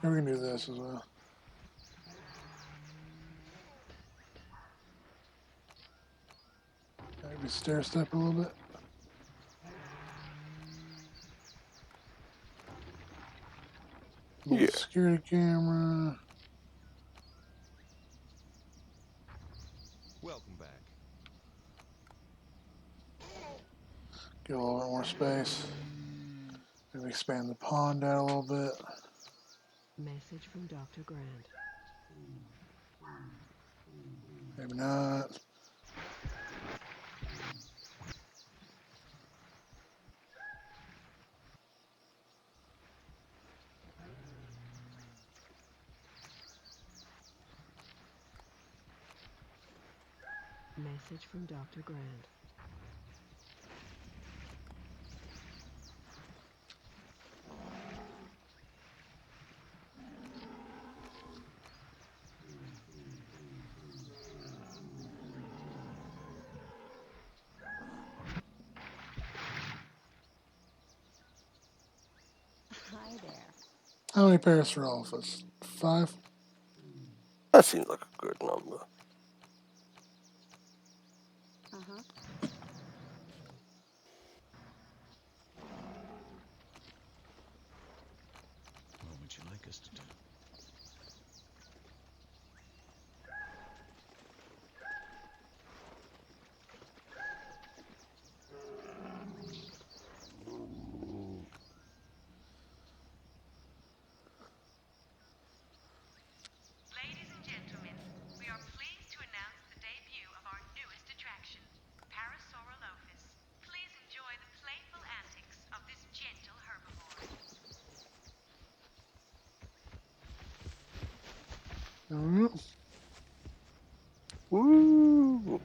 [SPEAKER 1] And we can do this as well. Maybe stair step a little bit. Little
[SPEAKER 3] Yeah.
[SPEAKER 1] security camera.
[SPEAKER 4] Welcome back.
[SPEAKER 1] Get a little bit more space. Maybe expand the pond out a little bit.
[SPEAKER 2] Message from Dr. Grant.
[SPEAKER 1] Maybe not.
[SPEAKER 2] Message from Dr. Grant.
[SPEAKER 5] Hi there.
[SPEAKER 1] How many Parasaurolophus? 5?
[SPEAKER 3] That seems like a good number.
[SPEAKER 5] Uh-huh.
[SPEAKER 6] What would you like us to do?
[SPEAKER 7] Ladies and gentlemen, we are pleased to announce the debut of our newest attraction, Parasaurolophus. Please enjoy the playful antics of this gentle herbivore.
[SPEAKER 3] Woo!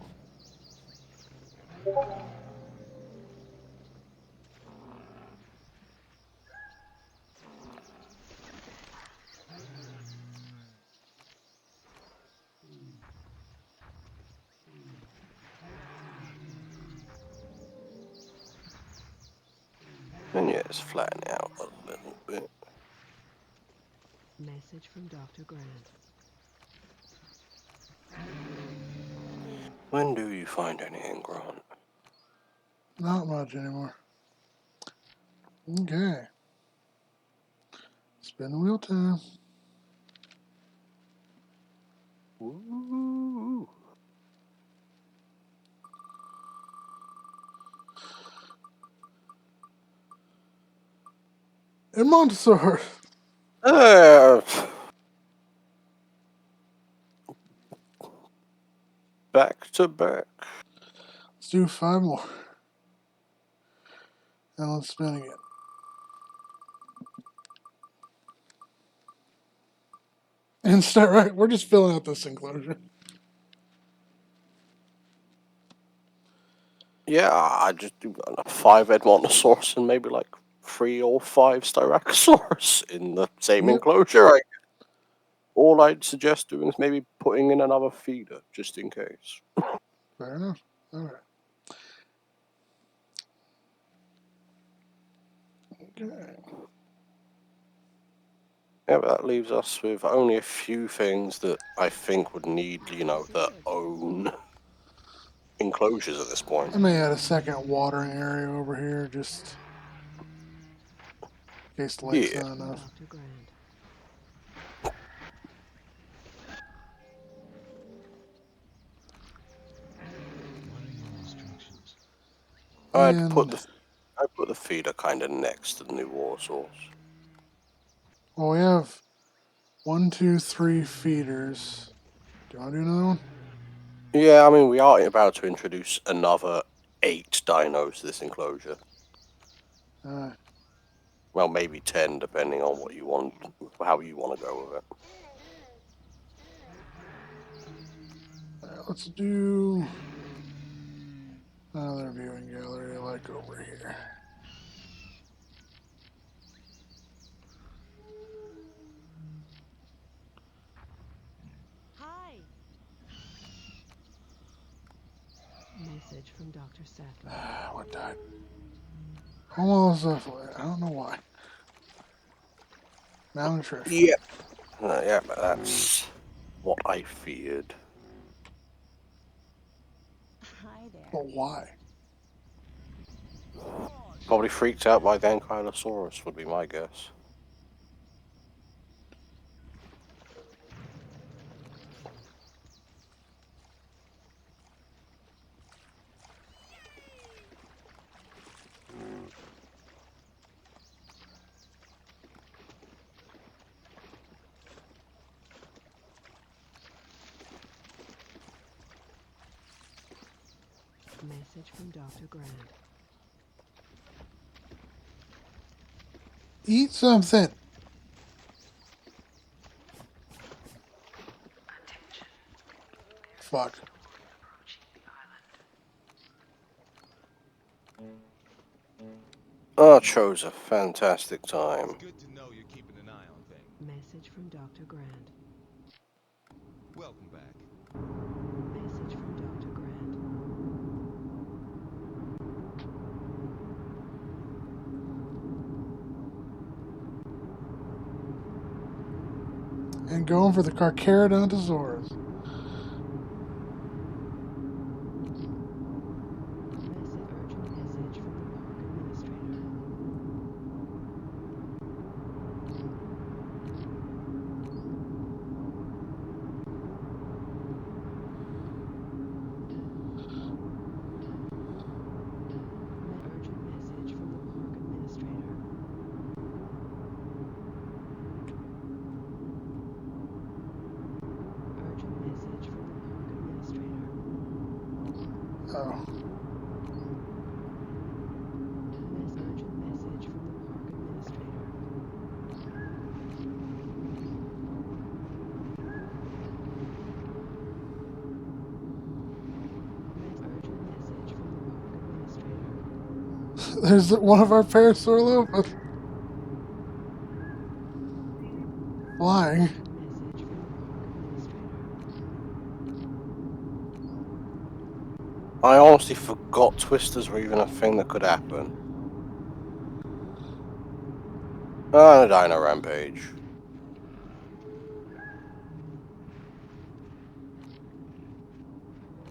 [SPEAKER 3] And yeah, it's flattening out a little bit.
[SPEAKER 2] Message from Dr. Grant.
[SPEAKER 3] When do you find anything, Grant?
[SPEAKER 1] Not much anymore. Okay. Spin the wheel time.
[SPEAKER 3] Woo!
[SPEAKER 1] Edmontosaurus.
[SPEAKER 3] Uh, back to back.
[SPEAKER 1] Let's do 5 more. And let's spin again. And start right. We're just filling out this enclosure.
[SPEAKER 3] Yeah, I just do 5 Edmontosaurus and maybe like 3 or 5 Styracosaurus in the same
[SPEAKER 1] Yep.
[SPEAKER 3] enclosure. All I'd suggest doing is maybe putting in another feeder, just in case.
[SPEAKER 1] Fair enough. All right. Okay.
[SPEAKER 3] Yeah, but that leaves us with only a few things that I think would need, you know, their own enclosures at this point.
[SPEAKER 1] I may add a second watering area over here just in case the lake's
[SPEAKER 3] Yeah.
[SPEAKER 1] not enough.
[SPEAKER 2] Dr. Grant.
[SPEAKER 6] What are your instructions?
[SPEAKER 1] And
[SPEAKER 3] I'd put the feeder kind of next to the new water source.
[SPEAKER 1] well, we have 1, 2, 3 feeders. Do you want to do another one?
[SPEAKER 3] Yeah, I mean, we are about to introduce another 8 dinos to this enclosure.
[SPEAKER 1] Uh,
[SPEAKER 3] Well, maybe 10, depending on what you want, how you want to go with it.
[SPEAKER 1] let's do another viewing gallery like over here.
[SPEAKER 5] Hi.
[SPEAKER 2] Message from Dr. Sattler.
[SPEAKER 1] What died? Almost. I don't know why. Malnutrition.
[SPEAKER 3] Yeah. Yeah, but that's what I feared.
[SPEAKER 5] Hi there.
[SPEAKER 1] But why?
[SPEAKER 3] Probably freaked out by the Ankylosaurus, would be my guess.
[SPEAKER 2] Message from Dr. Grant.
[SPEAKER 1] Eat something. Fuck.
[SPEAKER 3] Oh, chose a fantastic time.
[SPEAKER 4] It's good to know you're keeping an eye on things.
[SPEAKER 2] Message from Dr. Grant.
[SPEAKER 4] Welcome back.
[SPEAKER 2] Message from Dr. Grant.
[SPEAKER 1] And going for the Carcharodontosaurus.
[SPEAKER 2] Urgent message from the park administrator. Urgent message from the park administrator. Urgent message from the park administrator.
[SPEAKER 1] Oh.
[SPEAKER 2] Urgent message from the park administrator. Urgent message from the park administrator.
[SPEAKER 1] There's one of our Parasaurolophus flying.
[SPEAKER 2] Message from the park administrator.
[SPEAKER 3] I honestly forgot twisters were even a thing that could happen. Oh, and a dino rampage.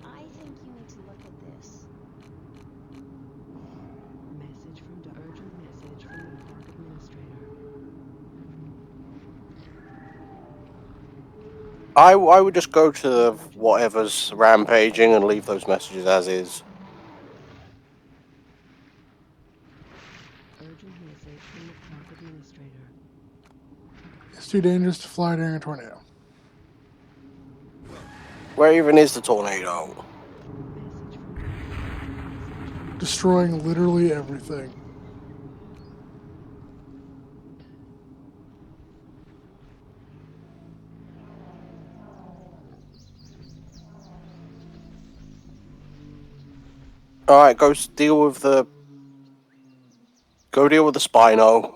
[SPEAKER 5] I think you need to look at this.
[SPEAKER 2] Message from urgent message from the park administrator.
[SPEAKER 3] I would just go to whatever's rampaging and leave those messages as is.
[SPEAKER 2] Urgent message from the park administrator.
[SPEAKER 1] It's too dangerous to fly during a tornado.
[SPEAKER 3] Where even is the tornado?
[SPEAKER 2] Message from Dr. Grant.
[SPEAKER 1] Destroying literally everything.
[SPEAKER 3] Alright, go deal with the... Go deal with the Spino.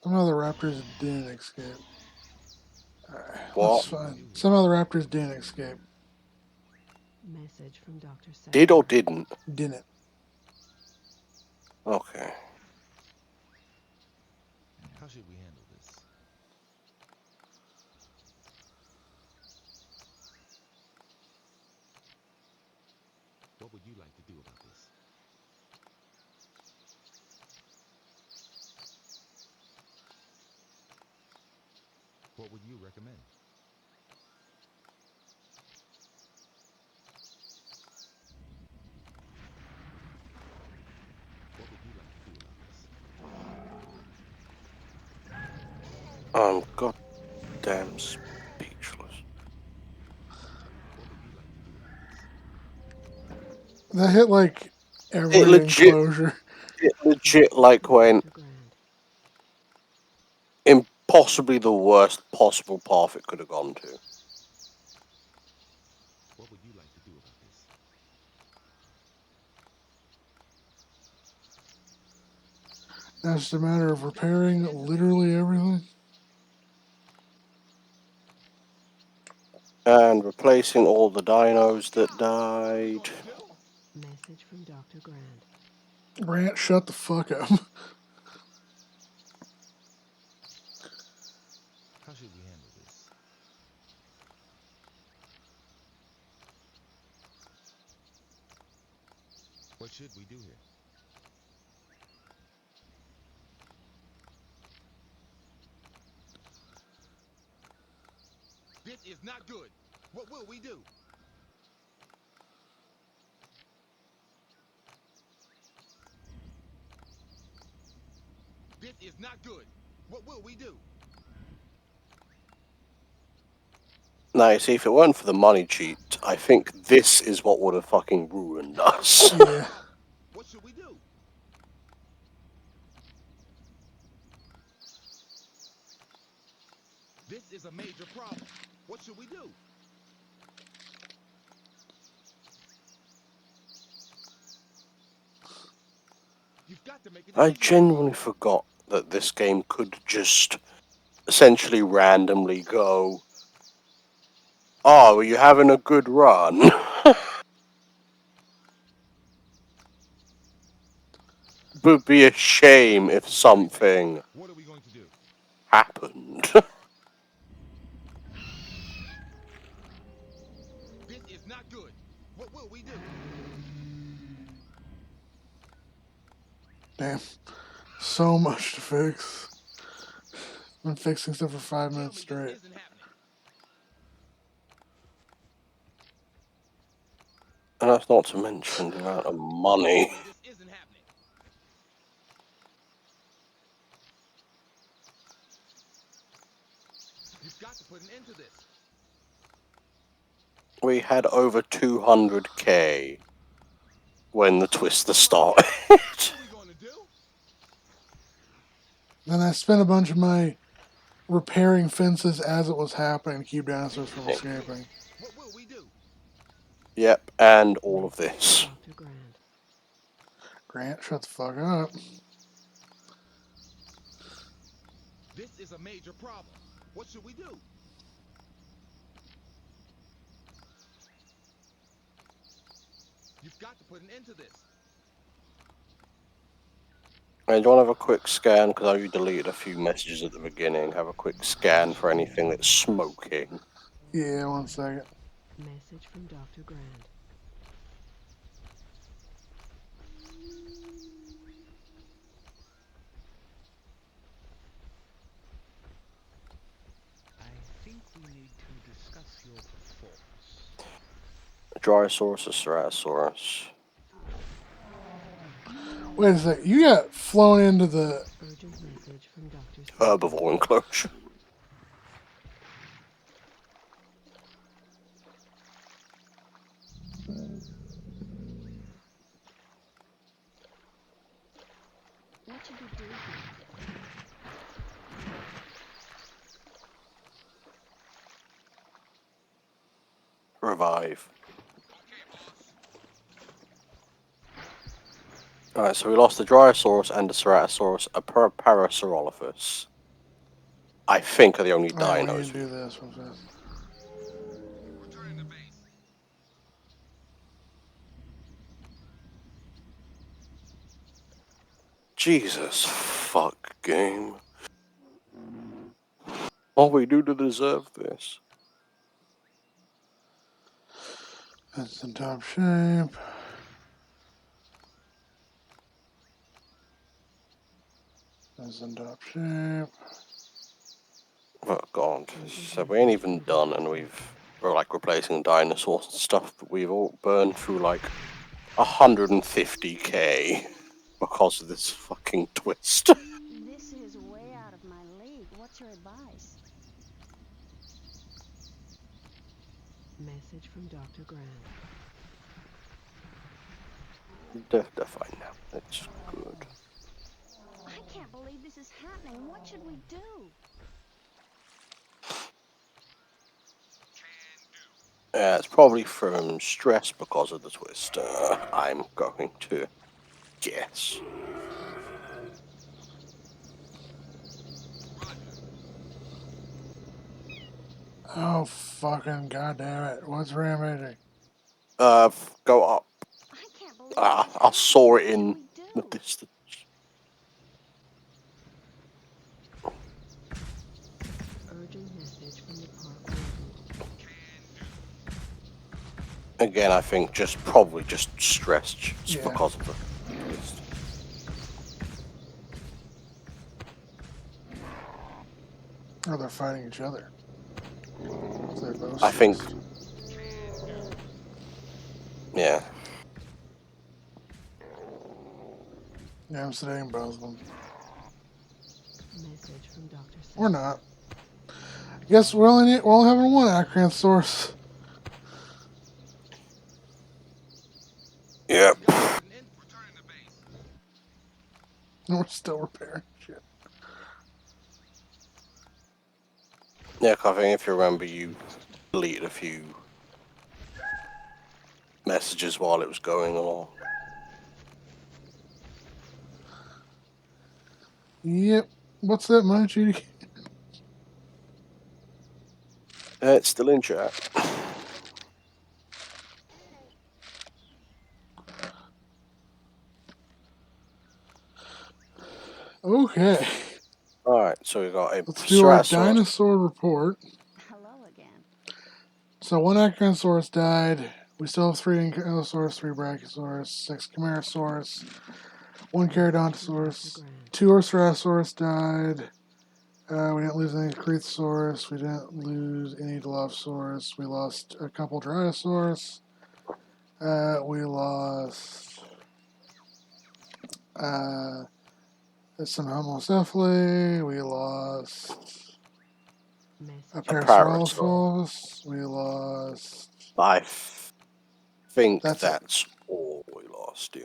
[SPEAKER 1] Somehow the raptors didn't escape. Alright,
[SPEAKER 3] What?
[SPEAKER 1] that's fine. Somehow the raptors didn't escape.
[SPEAKER 2] Message from Dr.
[SPEAKER 3] Did or
[SPEAKER 2] Sadler.
[SPEAKER 3] didn't?
[SPEAKER 1] Didn't.
[SPEAKER 3] Okay.
[SPEAKER 4] How should we handle this? What would you like to do about this? What would you recommend? What would you like to do about this?
[SPEAKER 3] I'm goddamn speechless.
[SPEAKER 4] What would you like to do about this?
[SPEAKER 1] That hit like
[SPEAKER 3] It
[SPEAKER 1] every
[SPEAKER 3] legit,
[SPEAKER 1] enclosure.
[SPEAKER 3] like went
[SPEAKER 2] Dr. Grand.
[SPEAKER 3] in possibly the worst possible path it could have gone to.
[SPEAKER 4] What would you like to do about this?
[SPEAKER 1] Now it's just a matter of repairing literally everything.
[SPEAKER 3] And replacing all the dinos that died.
[SPEAKER 2] Message from Dr. Grand.
[SPEAKER 1] Grant, shut the fuck up.
[SPEAKER 4] How should we handle this? What should we do here? This is not good. What will we do? This is not good. What will we do?
[SPEAKER 3] Now, you see, if it weren't for the money cheat, I think this is what would have fucking ruined us.
[SPEAKER 1] Yeah.
[SPEAKER 4] What should we do? This is a major problem. What should we do? You've got to make a
[SPEAKER 3] I
[SPEAKER 4] decision.
[SPEAKER 3] genuinely forgot that this game could just essentially randomly go, oh, are you having a good run? Would be a shame if something
[SPEAKER 4] What are we going to do?
[SPEAKER 3] happened.
[SPEAKER 4] This is not good. What will we do?
[SPEAKER 1] Damn. So much to fix. I've been fixing stuff for 5
[SPEAKER 4] Tell
[SPEAKER 1] minutes
[SPEAKER 4] me
[SPEAKER 1] straight.
[SPEAKER 4] this isn't happening.
[SPEAKER 3] And that's not to mention the amount of money.
[SPEAKER 4] Tell me this isn't happening. You've got to put an end to this.
[SPEAKER 3] We had over 200k when the Twister started.
[SPEAKER 4] What are we going to do?
[SPEAKER 1] Then I spent a bunch of money repairing fences as it was happening to keep dinosaurs from escaping.
[SPEAKER 4] What will we do?
[SPEAKER 3] Yep, and all of this.
[SPEAKER 2] Dr. Grand.
[SPEAKER 1] Grant, shut the fuck up.
[SPEAKER 4] This is a major problem. What should we do? You've got to put an end to this.
[SPEAKER 3] And do you want to have a quick scan? Because I deleted a few messages at the beginning. Have a quick scan for anything that's smoking.
[SPEAKER 1] Yeah, 1 second.
[SPEAKER 2] Message from Dr. Grand.
[SPEAKER 6] I think we need to discuss your performance.
[SPEAKER 3] Dryosaurus, Ceratosaurus.
[SPEAKER 1] Wait a sec. You got flown into the...
[SPEAKER 2] Urgent message from Dr. Sadler.
[SPEAKER 3] Herbivore enclosure.
[SPEAKER 5] What should we do about this?
[SPEAKER 3] Revive. Alright, so we lost the Dryosaurus and the Ceratosaurus, a Parasaurolophus. I think are the only
[SPEAKER 1] Alright, we
[SPEAKER 3] dinos.
[SPEAKER 1] can do this real fast.
[SPEAKER 3] Jesus fuck game. What we do to deserve this?
[SPEAKER 1] It's in top shape. It's in top shape.
[SPEAKER 3] Oh god. So we ain't even done and we're like replacing dinosaurs and stuff, but we've all burned through like 150k because of this fucking twist.
[SPEAKER 5] This is way out of my league. What's your advice?
[SPEAKER 2] Message from Dr. Grant.
[SPEAKER 3] They're fine now. It's good.
[SPEAKER 5] I can't believe this is happening. What should we do?
[SPEAKER 3] It's probably from stress because of the twist. I'm going to guess.
[SPEAKER 1] Oh, fucking goddamn it. What's rampaging?
[SPEAKER 3] Go up.
[SPEAKER 5] I can't believe this is
[SPEAKER 3] I saw it
[SPEAKER 5] happening.
[SPEAKER 3] in
[SPEAKER 5] What should
[SPEAKER 3] the
[SPEAKER 5] we do?
[SPEAKER 3] distance.
[SPEAKER 2] Urgent message from the park warden.
[SPEAKER 3] Again, I think probably just stress just
[SPEAKER 1] Yeah.
[SPEAKER 3] because of the twist.
[SPEAKER 1] Or they're fighting each other. They're both
[SPEAKER 3] I think,
[SPEAKER 1] stressed.
[SPEAKER 3] yeah.
[SPEAKER 1] Yeah, I'm sedating both of them.
[SPEAKER 2] Message from Dr.
[SPEAKER 1] Or not. I guess we're only having one Acrocanthosaurus.
[SPEAKER 3] Yep.
[SPEAKER 1] And we're still repairing shit.
[SPEAKER 3] Yeah, 'cause I think if you remember, you deleted a few messages while it was going along.
[SPEAKER 1] Yep. What's that, Munchie?
[SPEAKER 3] It's still in chat.
[SPEAKER 1] Okay.
[SPEAKER 3] Alright, so we got a
[SPEAKER 1] Let's do our
[SPEAKER 3] Ceratosaurus.
[SPEAKER 1] dinosaur report.
[SPEAKER 5] Hello again.
[SPEAKER 1] So one Acrocanthosaurus died. We still have 3 Ankylosaurus, 3 Brachiosaurus, 6 Camarasaurus, 1 Carodontosaurus, 2 Ceratosaurus died. We didn't lose any Cretosaurus. We didn't lose any Dilophosaurus. We lost a couple Dryosaurus. We lost some Homocephali. We lost a Parasaurolophus. We lost.
[SPEAKER 3] I think
[SPEAKER 1] That's it.
[SPEAKER 3] that's all we lost, yeah.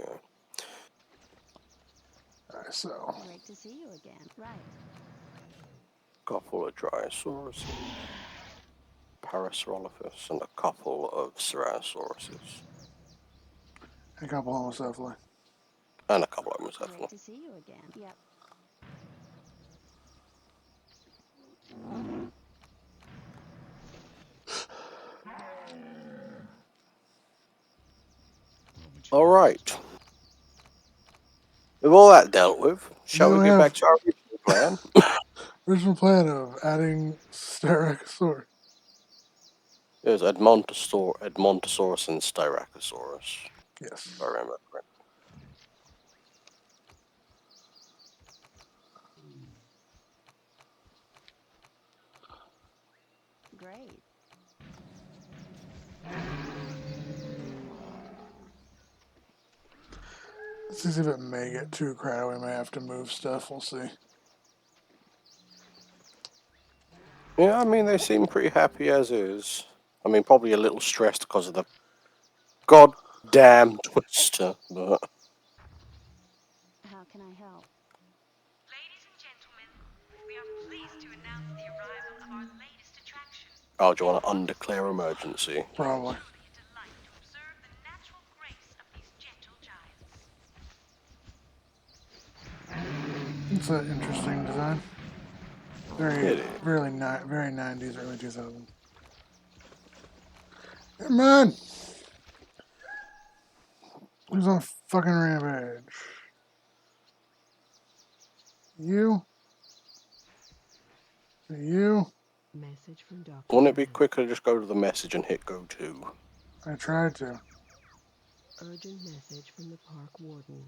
[SPEAKER 1] Alright, so.
[SPEAKER 5] Great to see you again. Right.
[SPEAKER 3] Couple of Dryosaurus, Parasaurolophus, and a couple of Cerasauruses.
[SPEAKER 1] A couple Homocephali.
[SPEAKER 3] And a couple of Homocephali.
[SPEAKER 5] Great to see you again. Yep.
[SPEAKER 3] Alright. With all that dealt with, shall
[SPEAKER 1] Now
[SPEAKER 3] we
[SPEAKER 1] we
[SPEAKER 3] get
[SPEAKER 1] have
[SPEAKER 3] back to our original plan?
[SPEAKER 1] original plan of adding Styracosaurus.
[SPEAKER 3] There's Edmontosaurus and Styracosaurus,
[SPEAKER 1] Yes.
[SPEAKER 3] if I remember correctly.
[SPEAKER 5] Great.
[SPEAKER 1] Let's see if it may get too crowded. We may have to move stuff. We'll see.
[SPEAKER 3] Yeah, I mean, they seem pretty happy as is. I mean, probably a little stressed because of the goddamn twister, but...
[SPEAKER 5] How can I help?
[SPEAKER 7] Ladies and gentlemen, we are pleased to announce the arrival of our latest attraction.
[SPEAKER 3] Oh, do you want to undeclare emergency?
[SPEAKER 1] Probably.
[SPEAKER 7] Truly a delight to observe the natural grace of these gentle giants.
[SPEAKER 1] It's an interesting design.
[SPEAKER 3] It is.
[SPEAKER 1] Very 90s, early 2000s. Come on! Who's on a fucking rampage? You? You?
[SPEAKER 2] Message from Dr.
[SPEAKER 3] Wouldn't it be
[SPEAKER 2] Grant.
[SPEAKER 3] quicker to just go to the message and hit go to?
[SPEAKER 1] I tried to.
[SPEAKER 2] Urgent message from the park warden.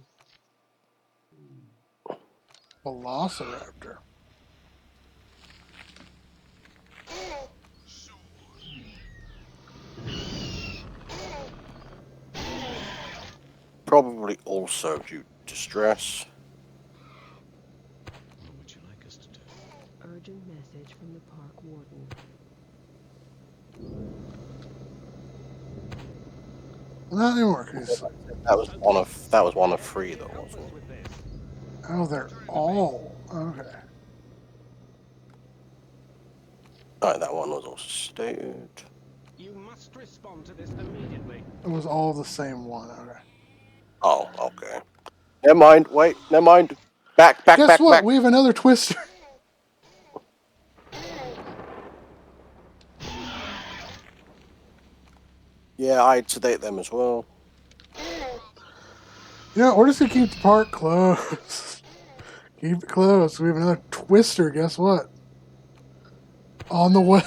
[SPEAKER 1] Velociraptor.
[SPEAKER 3] Probably also due to stress.
[SPEAKER 6] What would you like us to do?
[SPEAKER 2] Urgent message from the park warden.
[SPEAKER 1] Not anymore, because
[SPEAKER 3] That was one of three though, wasn't it?
[SPEAKER 1] oh, they're all okay.
[SPEAKER 3] Alright, that one was also stated.
[SPEAKER 8] You must respond to this immediately.
[SPEAKER 1] It was all the same one. Okay.
[SPEAKER 3] Oh, okay. Never mind. Wait. Never mind. Back.
[SPEAKER 1] Guess what?
[SPEAKER 3] Back.
[SPEAKER 1] We have another twister.
[SPEAKER 3] Yeah, I'd sedate them as well.
[SPEAKER 1] Yeah, we're just gonna keep the park closed. Keep it closed. We have another twister. Guess what? On the way.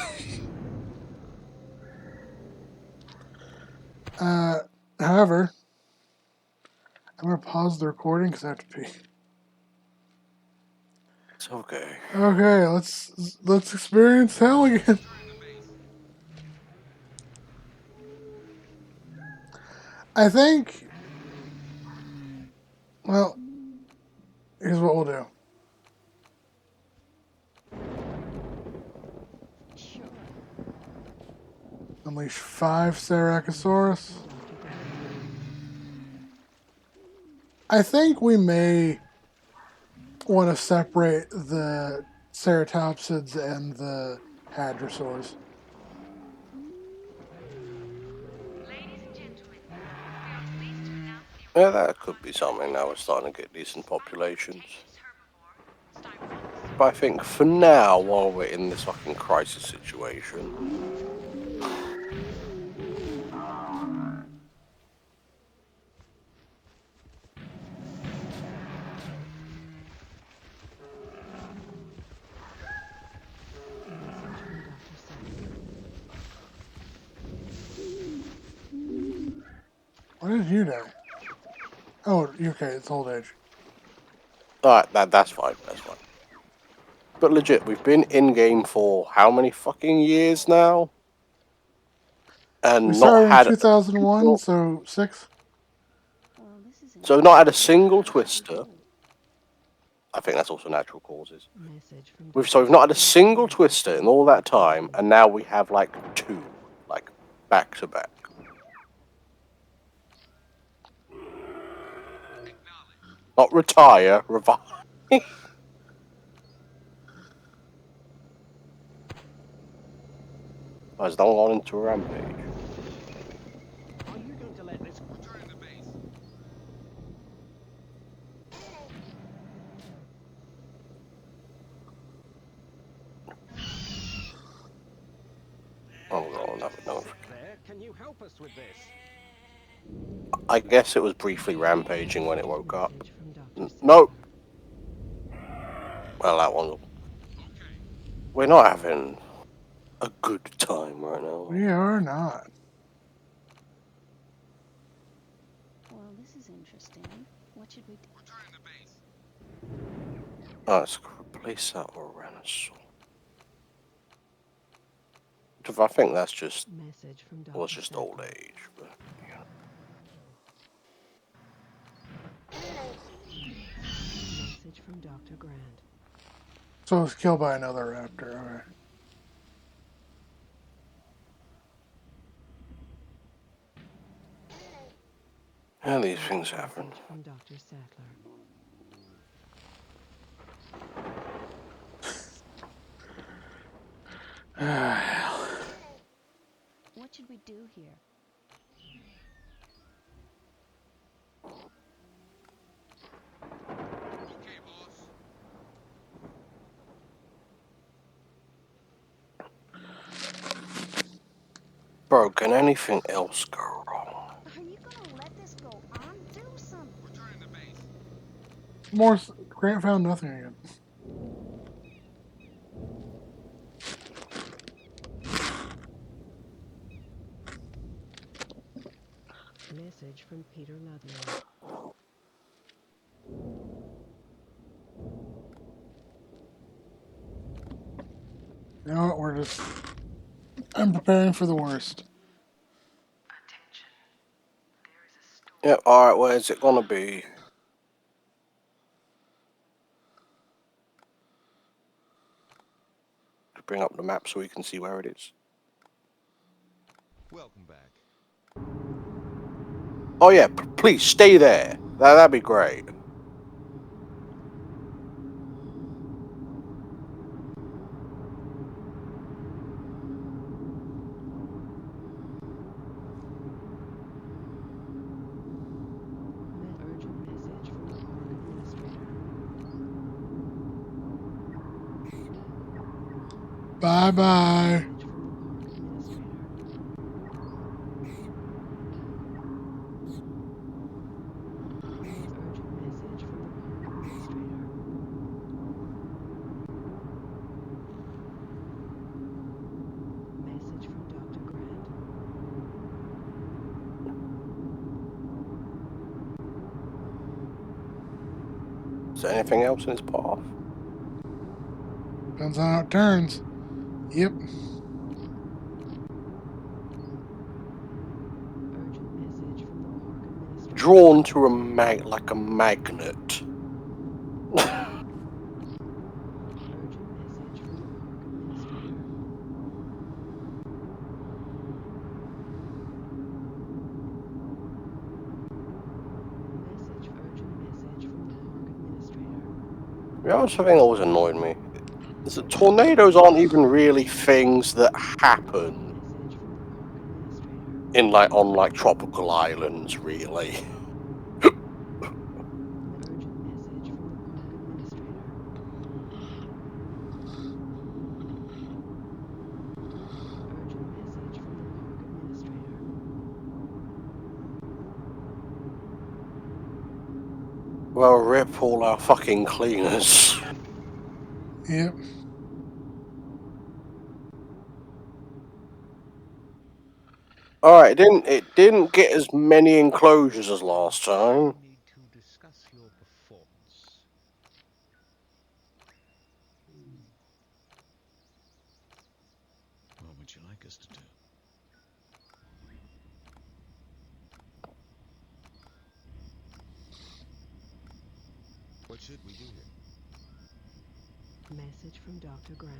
[SPEAKER 1] However, I'm gonna pause the recording because I have to pee.
[SPEAKER 3] It's okay.
[SPEAKER 1] Okay, let's experience hell again. I think. Well, here's what we'll do.
[SPEAKER 5] Sure.
[SPEAKER 1] Unleash 5 Saracosaurus.
[SPEAKER 2] Dr. Grant.
[SPEAKER 1] I think we may want to separate the ceratopsids and the hadrosaurs.
[SPEAKER 7] Ladies and gentlemen, we are pleased to announce
[SPEAKER 3] Yeah, that could be something. Now we're starting to get decent populations.
[SPEAKER 7] the
[SPEAKER 3] But I think for now, while we're in this fucking crisis situation,
[SPEAKER 2] Message from Dr. Sattler.
[SPEAKER 1] Why did you die? Oh, you're okay. It's old age.
[SPEAKER 3] alright, that's fine. That's fine. But legit, we've been in game for how many fucking years now? And
[SPEAKER 1] We
[SPEAKER 3] not
[SPEAKER 1] started in
[SPEAKER 3] had
[SPEAKER 1] 2001, so 6.
[SPEAKER 5] Well, this is
[SPEAKER 3] so not had a
[SPEAKER 5] interesting.
[SPEAKER 3] single
[SPEAKER 5] What should we
[SPEAKER 3] twister.
[SPEAKER 5] do?
[SPEAKER 3] I think that's also natural causes.
[SPEAKER 2] Message from
[SPEAKER 3] So we've not had a single twister in all that time, and now we have like 2, like back to back. Not retire, revive. Has that one gone into a rampage?
[SPEAKER 8] Are you going to let this return the base?
[SPEAKER 3] Oh god, no.
[SPEAKER 8] There, can you help us with this?
[SPEAKER 3] I guess it was briefly rampaging when it woke up.
[SPEAKER 2] Message from Dr.
[SPEAKER 3] Nope. Well, that one. We're not having a good time right now.
[SPEAKER 1] We are not.
[SPEAKER 5] Well, this is interesting. What should we do?
[SPEAKER 8] Return the base.
[SPEAKER 3] Oh, let's replace that with a Rhinosaur. I think that's just
[SPEAKER 2] Message from Dr.
[SPEAKER 3] well, it's just old
[SPEAKER 2] Sattler.
[SPEAKER 3] age. But, yeah.
[SPEAKER 2] Message from Dr. Grant.
[SPEAKER 1] So it was killed by another raptor.
[SPEAKER 3] Yeah, these things happen.
[SPEAKER 2] Message from Dr. Sattler.
[SPEAKER 1] Okay.
[SPEAKER 5] What should we do here?
[SPEAKER 8] Okay, boss.
[SPEAKER 3] Bro, can anything else go wrong?
[SPEAKER 5] Are you gonna let this go on? Do something.
[SPEAKER 8] Returning to base.
[SPEAKER 1] More. Grant found nothing again.
[SPEAKER 2] Message from Peter Ludlow.
[SPEAKER 1] You know what? I'm preparing for the worst.
[SPEAKER 3] Yep, alright, where's it gonna be? To bring up the map so we can see where it is.
[SPEAKER 4] Welcome back.
[SPEAKER 3] Oh yeah, please stay there. That'd be great.
[SPEAKER 2] Urgent message from the park administrator.
[SPEAKER 1] Bye bye.
[SPEAKER 2] Message from the park administrator. Urgent message from the park administrator. Message from Dr. Grant.
[SPEAKER 3] Is there anything else in its path?
[SPEAKER 1] Depends on how it turns. Yep.
[SPEAKER 2] Urgent message from the park administrator.
[SPEAKER 3] Drawn to a like a magnet.
[SPEAKER 2] Urgent message from the park administrator. Urgent message from the park administrator.
[SPEAKER 3] The other thing that always annoyed me is that tornadoes aren't even really things that happen
[SPEAKER 2] Message from the park administrator.
[SPEAKER 3] in on tropical islands, really.
[SPEAKER 2] Urgent message from the park administrator. Urgent message from the park administrator.
[SPEAKER 3] Well, rip all our fucking cleaners.
[SPEAKER 1] Yep.
[SPEAKER 3] Alright, it didn't get as many enclosures as last time.
[SPEAKER 4] We need to discuss your performance.
[SPEAKER 6] What would you like us to do?
[SPEAKER 4] What should we do here?
[SPEAKER 2] Message from Dr. Grant.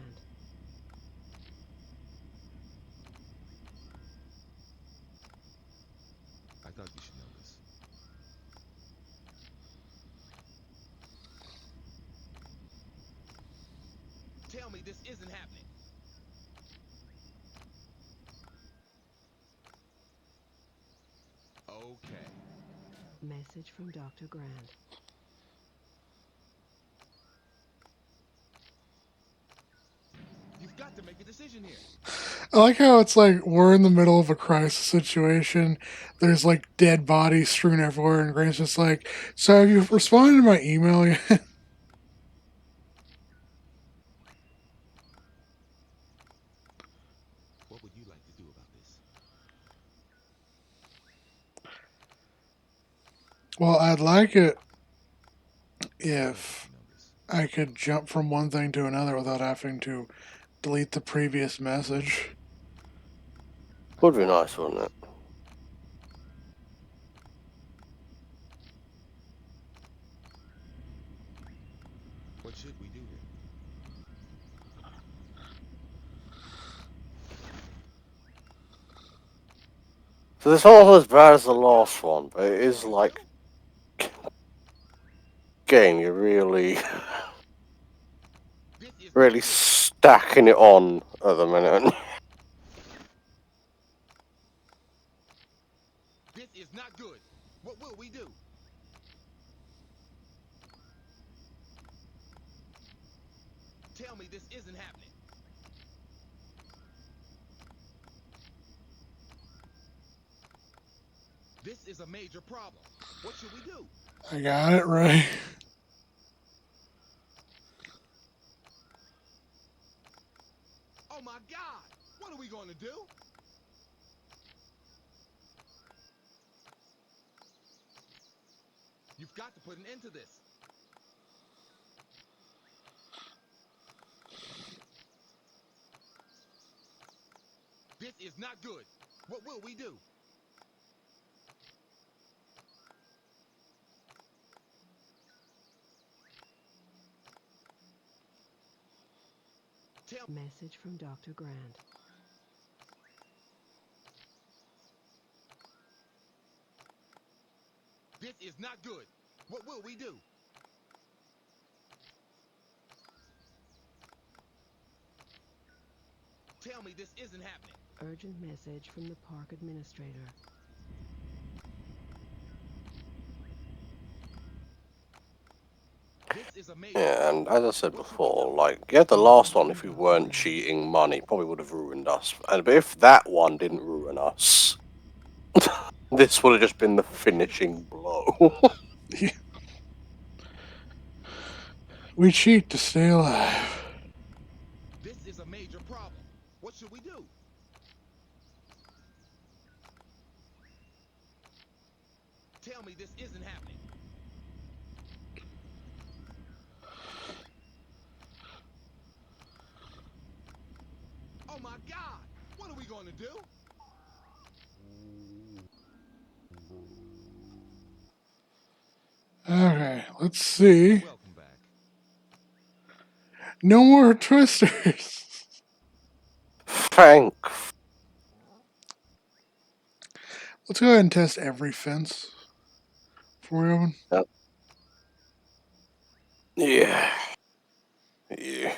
[SPEAKER 4] I thought you should know this. Tell me this isn't happening. Okay.
[SPEAKER 2] Message from Dr. Grant.
[SPEAKER 4] You've got to make a decision here.
[SPEAKER 1] I like how it's like we're in the middle of a crisis situation. There's like dead bodies strewn everywhere, and Grant's just like, "So have you responded to my email yet?"
[SPEAKER 4] What would you like to do about this?
[SPEAKER 1] Well, I'd like it if
[SPEAKER 4] You know this.
[SPEAKER 1] I could jump from one thing to another without having to delete the previous message.
[SPEAKER 3] Would be nice, wouldn't it?
[SPEAKER 4] What should we do here?
[SPEAKER 3] So this one wasn't as bad as the last one, but it is like game, you're really
[SPEAKER 4] This is
[SPEAKER 3] really stacking it on at the minute.
[SPEAKER 4] This is not good. What will we do? Tell me this isn't happening. This is a major problem. What should we do?
[SPEAKER 1] I got it right.
[SPEAKER 4] Oh my God! What are we going to do? You've got to put an end to this. This is not good. What will we do?
[SPEAKER 2] Message from Dr. Grant.
[SPEAKER 4] This is not good. What will we do? Tell me this isn't happening.
[SPEAKER 2] Urgent message from the park administrator.
[SPEAKER 4] This is a major
[SPEAKER 3] Yeah, and
[SPEAKER 4] problem.
[SPEAKER 3] as I said
[SPEAKER 4] What should we
[SPEAKER 3] before,
[SPEAKER 4] do?
[SPEAKER 3] like, yeah, the last one, if we weren't cheating money, probably would have ruined us. But if that one didn't ruin us, this would have just been the finishing blow.
[SPEAKER 1] We cheat to stay alive.
[SPEAKER 4] This is a major problem. What should we do? Tell me this isn't happening. Oh my God! What are we going to do?
[SPEAKER 1] Okay, let's see.
[SPEAKER 4] Welcome back.
[SPEAKER 1] No more twisters.
[SPEAKER 3] Thank.
[SPEAKER 1] Let's go ahead and test every fence before we open.
[SPEAKER 3] Yeah. Yeah.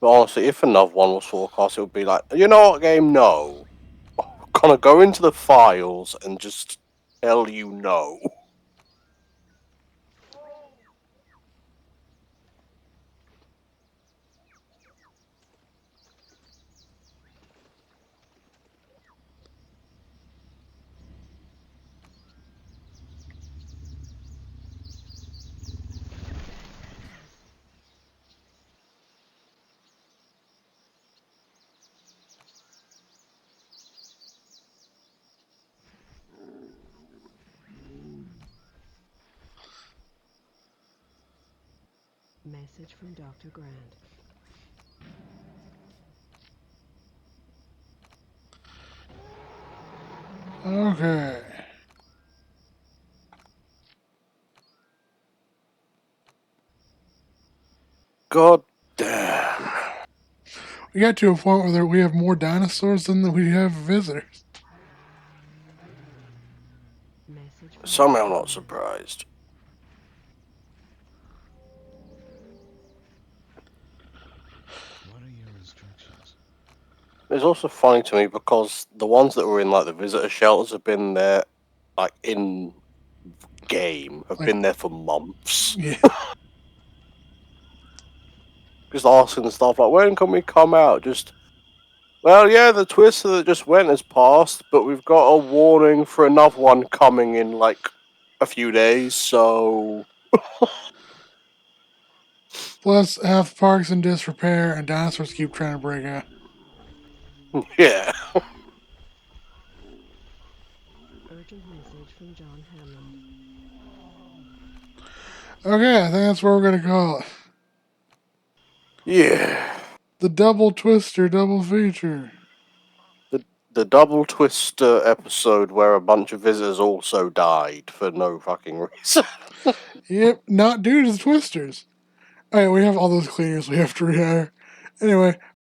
[SPEAKER 3] But honestly, if another one was forecast, it would be like, you know what, game? No. I'm gonna go into the files and just tell you no.
[SPEAKER 2] Message from Dr. Grant.
[SPEAKER 1] Okay.
[SPEAKER 3] God damn.
[SPEAKER 1] We got to a point where we have more dinosaurs than we have visitors.
[SPEAKER 2] Message from
[SPEAKER 3] Somehow
[SPEAKER 2] Dr.
[SPEAKER 3] not
[SPEAKER 2] Grant.
[SPEAKER 3] surprised.
[SPEAKER 6] What are your instructions?
[SPEAKER 3] It's also funny to me because the ones that were in like the visitor shelters have been there, like in game, have
[SPEAKER 1] Like-
[SPEAKER 3] been there for months.
[SPEAKER 1] Yeah.
[SPEAKER 3] Just asking stuff like, when can we come out? Just, well, yeah, the twister that just went has passed, but we've got a warning for another one coming in like a few days, so
[SPEAKER 1] Plus, half the park's in disrepair, and dinosaurs keep trying to break out.
[SPEAKER 3] yeah.
[SPEAKER 2] Urgent message from John Hammond.
[SPEAKER 1] Okay, I think that's what we're gonna call it.
[SPEAKER 3] Yeah.
[SPEAKER 1] The double twister, double feature.
[SPEAKER 3] The double twister episode where a bunch of visitors also died for no fucking reason.
[SPEAKER 1] Yep, not due to the twisters. Alright, we have all those cleaners we have to rehire. Anyway,